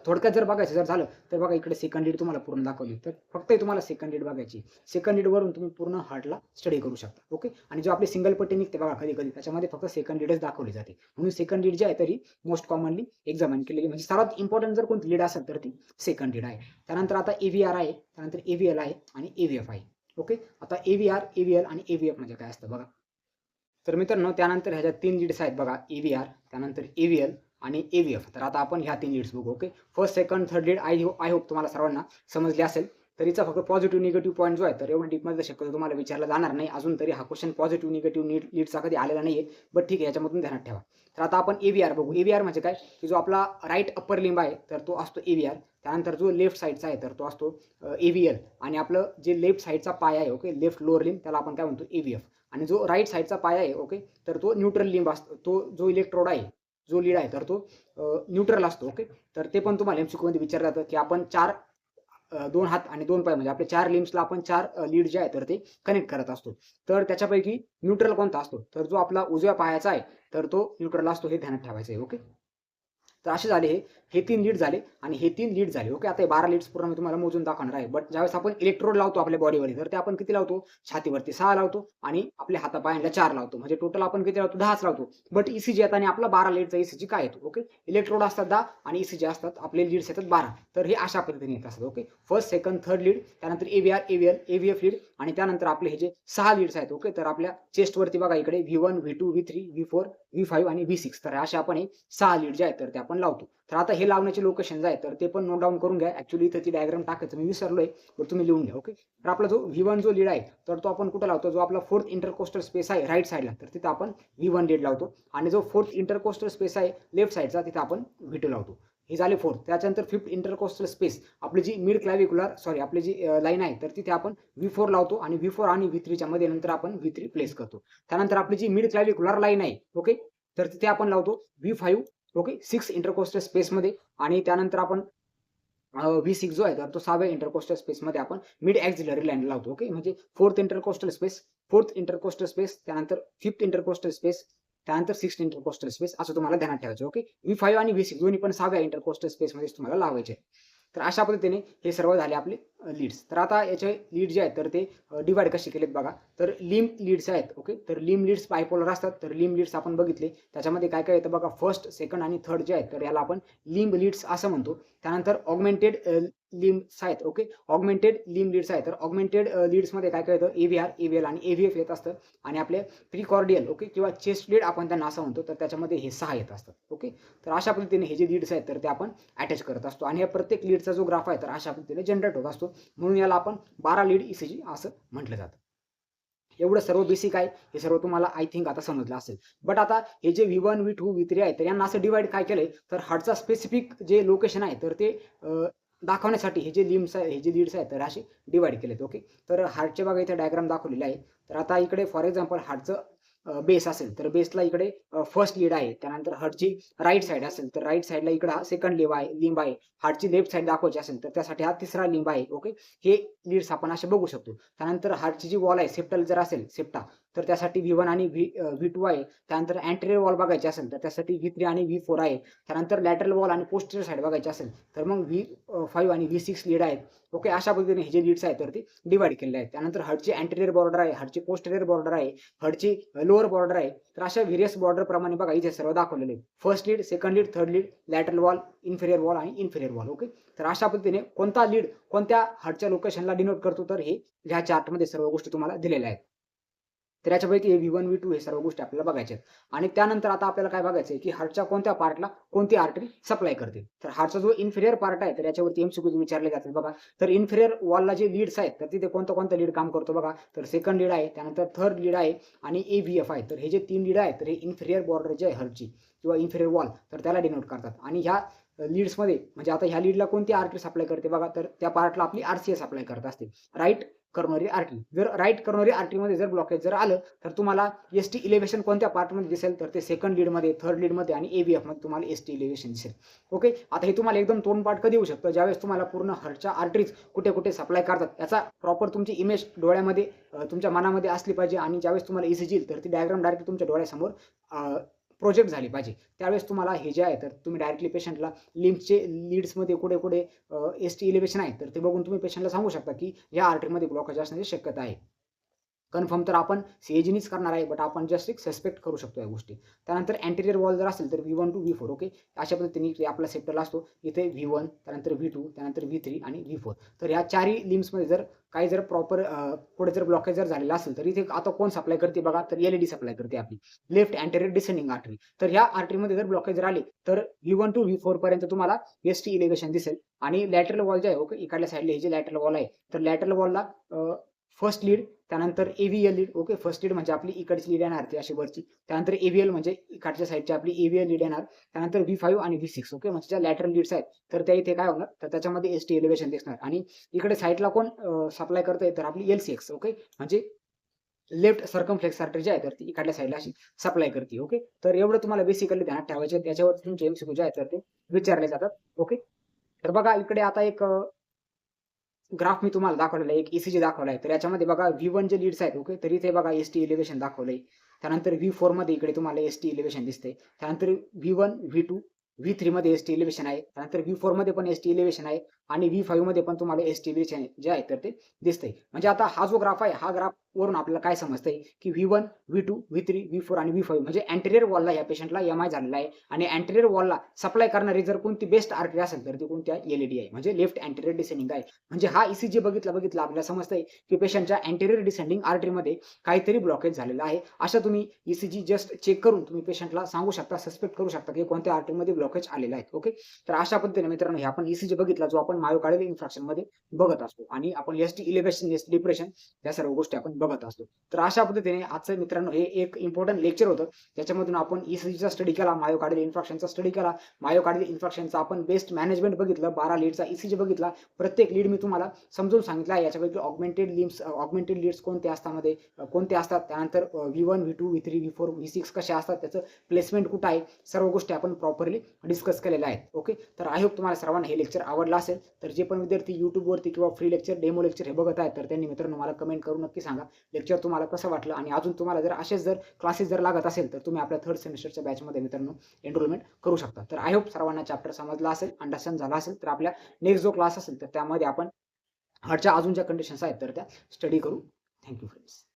थोडक्यात जर बघायचं जर झालं तर बघा, इकडे सेकंड लीड तुम्हाला पूर्ण दाखवली, तर फक्त तुम्हाला सेकंड लीड बघायची. सेकंड लीड वरून तुम्ही पूर्ण हार्टला स्टडी करू शकता. ओके. आणि जो आपली सिंगल पट्टी निघते बघा कधी कधी, त्याच्यामध्ये फक्त सेकंड लीडच दाखवली जाते. म्हणून सेकंड लीड जी आहे तरी मोस्ट कॉमनली एक्झामिन केलेली, म्हणजे सर्वात इम्पॉर्टंट जर कोणती लीड असेल तर ती सेकंड लीड आहे. त्यानंतर आता AVR आहे, त्यानंतर AVL आहे आणि AVF आहे. ओके. आता AVR, AVL आणि AVF म्हणजे काय असतं बघा. तर मित्रांनो, त्यानंतर ह्याच्यात 3 लीड्स आहेत बघा. AVR, त्यानंतर AVL आणि AVF. तर आता आपण ह्या 3 लीड्स बघू. Okay. First, second, third lead I hope तुम्हाला सर्वांना समजले असेल. तर हिचा फक्त पॉझिटिव्ह निगेटिव्ह पॉईंट जो आहे तर एवढं डीपमध्ये शक्यतो तुम्हाला विचारला जाणार नाही. अजून तरी हा क्वेश्चन पॉझिटिव्ह निगेटिव्ह लीडचा कधी आलेला नाहीये, बट ठीक आहे, याच्यामधून ध्यानात ठेवा. तर आता आपण AVR बघू. AVR म्हणजे काय, की जो आपला राईट अप्पर लिंब आहे तर तो असतो AVR. त्यानंतर जो लेफ्ट साईडचा आहे तर तो असतो AVL. आणि आपलं जे लेफ्ट साईडचा पाय आहे, ओके, लेफ्ट लोअर लिंब, त्याला आपण काय म्हणतो AVF. आणि जो राईट साईडचा पाय आहे, ओके, तर तो न्यूट्रल लिंब असतो. तो जो इलेक्ट्रोड आहे, जो लीड आहे तर तो न्यूट्रल असतो. ओके. तर ते पण तुम्हाला MCQ मध्ये विचारलं जातं, की आपण 2 हात आणि 2 पाय म्हणजे आपल्या 4 लिम्सला आपण 4 लीड जे आहे तर ते कनेक्ट करत असतो. तर त्याच्यापैकी न्यूट्रल कोणता असतो, तर जो आपला उजव्या पायाचा आहे तर तो न्यूट्रल असतो, हे ध्यानात ठेवायचं आहे. ओके. तर असे झाले हे 3 लीड झाले आणि हे 3 लीड झाले. ओके. आता हे 12 लीड्स पूर्ण मी तुम्हाला मोजून दाखवणार आहे. बट ज्यावेळेस आपण इलेक्ट्रोड लावतो आपल्या बॉडीवरती तर ते आपण किती लावतो, छातीवरती 6 लावतो आणि आपल्या हातापायांना 4 लावतो, म्हणजे टोटल आपण किती लावतो, 10च लावतो. बट ECG येतात आणि आपला 12 लीडचा ECG काय येतो. ओके. इलेक्ट्रोड असतात 10 आणि ECG असतात आपले लीड्स येतात 12. तर हे अशा पद्धतीने येत असतात. Okay. First, second, third lead, त्यानंतर AVR, AVL, AVF लीड आणि त्यानंतर आपले हे जे 6 लीड्स आहेत. ओके. तर आपल्या चेस्टवरती बघा, इकडे V1, V2, V3, V4, V5 आणि V6. तर अशा आपण हे 6 लीड जे आहेत तर ते आपण लावतो. तर आता हे लावण्याचे लोकेशन आहे तर ते पण नोट डाऊन करून घ्या. ऍक्च्युअली इथं ती डायग्राम टाकायचं मी विसरलोय, तर तुम्ही लिहून घ्या. ओके. तर आपला जो V1 जो लीड आहे तर तो आपण कुठे लावतो, जो आपला फोर्थ इंटरकोस्टल स्पेस आहे राईट साईडला तर तिथं आपण V1 लीड लावतो. आणि जो फोर्थ इंटरकोस्टल स्पेस आहे लेफ्ट साईडचा तिथं आपण V2 लावतो. हे झाले फोर्थ. त्याच्यानंतर फिफ्थ इंटरकोस्टल स्पेस, आपली जी मिड क्लॅव्हिक्युलर सॉरी आपली जी लाईन आहे तर तिथे आपण V4 लावतो आणि V4 आणि V3 च्या मध्ये नंतर आपण V3 प्लेस करतो. त्यानंतर आपली जी मिड क्लॅव्हिक्युलर लाईन आहे, ओके, तर तिथे आपण लावतो V5. ओके. 6 इंटरकोस्टल स्पेसमध्ये. आणि त्यानंतर आपण V6 जो आहे तर तो 6व्या इंटरकोस्टल स्पेसमध्ये आपण मिड ॲक्झिलरी लाईन लावतो. ओके. म्हणजे fourth intercostal space, fourth intercostal space, त्यानंतर फिफ्थ इंटरकोस्टल स्पेस, त्यानंतर सिक्स्थ इंटरकोस्टल स्पेस, असं तुम्हाला ध्यानात ठेवायचं. ओके. V5 आणि V6 दोन्ही पण 6व्या इंटरकोस्टल स्पेसमध्ये तुम्हाला लावायचे. तर अशा पद्धतीने हे सर्व झाले आपले लीड्स. तर आता याचे लीड जे आहेत तर ते डिवाइड कसे केलेत बघा. तर लिंब लीड्स आहेत. ओके. तर लिंब लीड्स बायपोलर असतात. तर लिंब लीड्स आपण बघितले, त्याच्यामध्ये काय काय येतं बघा. फर्स्ट, सेकंड आणि थर्ड जे आहेत तर याला आपण लिंब लीड्स असं म्हणतो. त्यानंतर ऑगमेंटेड लिम्ब्स आहेत. ओके. ऑगमेंटेड लिंब लीड्स आहेत. तर ऑगमेंटेड लीड्समध्ये काय काय येतं, AVR, AVL आणि AVF येत असतं. आणि आपले प्रिकॉर्डियल, ओके, किंवा चेस्ट लीड आपण त्यांना असं म्हणतो, तर त्याच्यामध्ये हे 6 येत असतात. ओके. तर अशा पद्धतीने हे जे लीड्स आहेत तर ते आपण अटॅच करत असतो. आणि या प्रत्येक लीडचा जो ग्राफ आहे तर अशा पद्धतीने जनरेट होत असतो. म्हणून याला आपण 12 लीड ECG असं म्हटलं जातं. एवढं सर्व बेसिक आहे, हे सर्व तुम्हाला आय थिंक आता समजलं असेल. बट आता हे जे V1, V2, V3 आहे तर यांना असं डिवाइड काय केलंय, तर हार्टचा स्पेसिफिक जे लोकेशन आहे तर ते दाखवण्यासाठी हे जे लिम्स आहे, हे जे लीड्स आहेत तर असे डिवाइड केलेत. ओके. तर हार्टचे बघा इथे डायग्राम दाखवलेला आहे. तर आता इकडे फॉर एक्झाम्पल हार्टचं बेस असेल तर बेसला इकडे फर्स्ट लीड आहे. त्यानंतर हार्टची राईट साईड असेल तर राईट साईडला इकडे हा सेकंड लिंब आहे. हार्टची लेफ्ट साईड दाखवायची असेल तर त्यासाठी हा तिसरा लिंब आहे. ओके. हे लीड्स आपण असे बघू शकतो. त्यानंतर हार्टची जी वॉल आहे सेप्टल जर असेल, सेप्टा, तर त्यासाठी V1 आणि V2 आहे. त्यानंतर अँटेरियर वॉल बघायची असेल तर त्यासाठी V3 आणि V4 आहे. त्यानंतर लॅटरल वॉल आणि पोस्टीरियर साइड बघायची असेल तर मग V5 आणि V6 लीड आहेत. ओके, अशा पद्धतीने हे जे लीड्स आहेत तर ते डिवाइड केलेले आहेत. त्यानंतर हर्टची अँटेरियर बॉर्डर आहे, हर्टची पोस्टीरियर बॉर्डर आहे, हर्टची लोअर बॉर्डर आहे. तर अशा व्हेरियस बॉर्डर प्रमाणे बघा इथे सर्व दाखवलेले आहे. First lead, second lead, third lead, lateral wall, inferior wall आणि इन्फेरियर वॉल. ओके, तर अशा पद्धतीने कोणता लीड कोणत्या हर्टच्या लोकेशनला डिनोट करतो तर हे ह्या चार्टमध्ये सर्व गोष्टी तुम्हाला दिलेल्या आहेत. तर याच्यापैकी V1, V2 हे सर्व गोष्टी आपल्याला बघायच्या आहेत. आणि त्यानंतर आता आपल्याला काय बघायचं आहे, की हार्टच्या कोणत्या पार्टला कोणती आर्टरी सप्लाय करते. तर हार्टचा जो इन्फेरियर पार्ट आहे तर याच्यावरती MCQ विचारले जातात बघा. तर इन्फेरियर वॉलला जे लीड्स आहेत तर तिथे कोणतं लीड काम करतो बघा. तर सेकंड लीड आहे, त्यानंतर थर्ड लीड आहे आणि AVF आहे. तर हे जे 3 लीड आहेत तर हे इन्फेरियर बॉर्डर जे आहे हार्टची किंवा इन्फेरियर वॉल तर त्याला डिनोट करतात. आणि ह्या लीड्समध्ये म्हणजे आता ह्या लीडला कोणती आर्टरी सप्लाय करते बघा. तर त्या पार्टला आपली RCA सप्लाय करत असते, राईट करोनरी आर्टरी. जर राईट करोनरी आर्टरीमध्ये जर ब्लॉकेज जर आलं तर तुम्हाला ST इलेव्हेशन कोणत्या पार्टमध्ये दिसेल तर ते सेकंड लीडमध्ये, थर्ड लीडमध्ये आणि AVF मध्ये तुम्हाला ST इलेव्हेशन दिसेल. ओके, आता हे तुम्हाला एकदम तोंडपाठ कधी येऊ शकतं ज्यावेळेस तुम्हाला पूर्ण हार्टच्या आर्टरीज कुठे कुठे सप्लाय करतात याचा प्रॉपर तुमची इमेज डोळ्यामध्ये तुमच्या मनामध्ये असली पाहिजे. आणि ज्यावेळेस तुम्हाला ECG येईल तर ती डायग्राम डायरेक्टली तुमच्या डोळ्यासमोर प्रोजेक्ट झाली पाहिजे. त्यावेळेस तुम्हाला हे जे आहे तर तुम्ही डायरेक्टली पेशंटला लिम्फचे लीड्समध्ये कुठे कुठे ST इलेव्हेशन आहे तर ते बघून तुम्ही पेशंटला सांगू शकता की या आर्टरीमध्ये ब्लॉकेज असण्याची शक्यता आहे. कन्फर्म तर आपण CAGनीच करणार आहे, बट आपण जस्ट एक सस्पेक्ट करू शकतो या गोष्टी. त्यानंतर अँटेरियर वॉल जर असेल तर V1 to V4. ओके, अशा पद्धतीने आपला सेप्टरला असतो. इथे V1, त्यानंतर V2, त्यानंतर V3 आणि V4. तर या चारही लिम्समध्ये जर काही जर प्रॉपर पुढे जर ब्लॉकेज जर झालेला असेल तर इथे आता कोण सप्लाय करते बघा. तर LED सप्लाय करते आपली लेफ्ट अँटेरियर डिसेंडिंग आर्टरी. तर या आर्टरीमध्ये जर ब्लॉकेज जर आले तर V1 to V4 पर्यंत तुम्हाला ST इलेव्हेशन दिसेल. आणि लॅटरल वॉल जे आहे ओके इकडल्या साईडला हे जे लॅटरल वॉल आहे तर लॅटरल वॉलला फर्स्ट लीड, त्यानंतर AVL lead. Okay, first lead म्हणजे आपली इकडची लीड येणार ती अशी वरची. त्यानंतर AVL म्हणजे इकडच्या साईडची आपली AVL लीड येणार. त्यानंतर V5 आणि V6. ओके, म्हणजे ज्या लॅटरल लीड्स आहेत तर त्या इथे काय होणार तर त्याच्यामध्ये ST एलिव्हेशन दिसणार. आणि इकडे साईडला कोण सप्लाय करतंय तर आपली LCX. ओके, म्हणजे लेफ्ट सर्कमफ्लेक्स आर्टरी जी आहे तर ती इकडल्या साईडला अशी सप्लाय करते. ओके, तर एवढं तुम्हाला बेसिकली ध्यानात ठेवायचे. त्याच्यावर तुमचे MCQ जे आहेत तर ते विचारले जातात. ओके, तर बघा इकडे आता एक ग्राफ मी तुम्हाला दाखवलेला आहे, एक ECG दाखवला आहे. तर याच्यामध्ये बघा V1 जे लीड्स आहेत ओके तर इथे बघा ST इलेव्हेशन दाखवलंय. त्यानंतर V4 मध्ये इकडे तुम्हाला ST इलेव्हेशन दिसतंय. त्यानंतर V1, V2, V3 मध्ये ST इलेव्हेशन आहे. त्यानंतर V4 मध्ये पण ST इलेव्हेशन आहे आणि V5 मध्ये पण तुम्हाला ST इलेव्हेशन जे आहे तर ते दिसतंय. म्हणजे आता हा जो ग्राफ आहे हा ग्राफ वरून आपल्याला काय समजतंय की V1, V2, V3, V4 आणि V5 म्हणजे अँटेरियर वॉलला या पेशंटला MI झालेला आहे. आणि अँटेरियर वॉलला सप्लाय करणारी जर कोणती बेस्ट आर्टरी असेल तर ती कोणत्या LED आहे, म्हणजे लेफ्ट अँटेरियर डिसेंडिंग आहे. म्हणजे हा ECG बघितला आपल्याला समजतंय की पेशंटच्या अँटेरियर डिसेंडिंग आर्टरीमध्ये काहीतरी ब्लॉकेज झालेला आहे. अशा तुम्ही ECG जस्ट चेक करून तुम्ही पेशंटला सांगू शकता, सस्पेक्ट करू शकता की कोणत्या आर्टरीमध्ये ब्लॉकेज आलेला आहे. ओके, तर अशा पद्धतीने मित्रांनो हे आपण ECG बघितला जो आपण मायोकार्डियल इन्फ्राक्शनमध्ये बघत असतो आणि आपण ST इलेव्हेशन, ST डिप्रेशन या सर्व गोष्टी आपण बघत असतो. तर अशा पद्धतीने आजचं मित्रांनो हे एक इम्पॉर्टंट लेक्चर होतं. त्याच्यामधून आपण ECGचा स्टडी केला, मायोकार्डियल इन्फ्राक्शनचा स्टडी केला. मायोकार्डियल इन्फ्राक्शनचा आपण बेस्ट मॅनेजमेंट बघितलं, 12 लीडचा ECG बघितला. प्रत्येक लीड मी तुम्हाला समजून सांगितलं आहे. याच्यापैकी ऑगमेंटेड लीड्स कोणते असतात कोणते असतात, त्यानंतर V1, V2, V3, V4, V6 कसे असतात, त्याचं प्लेसमेंट कुठं आहे, सर्व गोष्टी आपण प्रॉपरली डिस्कस केलेल्या आहेत. ओके, तर आय होप तुम्हाला सर्वांना हे लेक्चर आवडलं असेल. तर जे पण विद्यार्थी YouTubeवरती किंवा फ्री लेक्चर, डेमो लेक्चर हे बघत आहेत तर त्यांनी मित्रांनो मला कमेंट करून नक्की सांगा लेक्चर तुम्हाला कसं वाटलं. आणि अजून तुम्हाला जर असेच जर क्लासेस जर लागत असेल तर तुम्ही आपल्या थर्ड सेमिस्टरच्या बॅचमध्ये मित्रांनो एनरोलमेंट करू शकता. तर आय होप सर्वांना चॅप्टर समजला असेल, अंडरस्टँड झाला असेल. तर आपल्या नेक्स्ट जो क्लास असेल तर त्यामध्ये आपण हार्टच्या अजून ज्या कंडिशन्स आहेत तर त्या स्टडी करू. Thank you friends.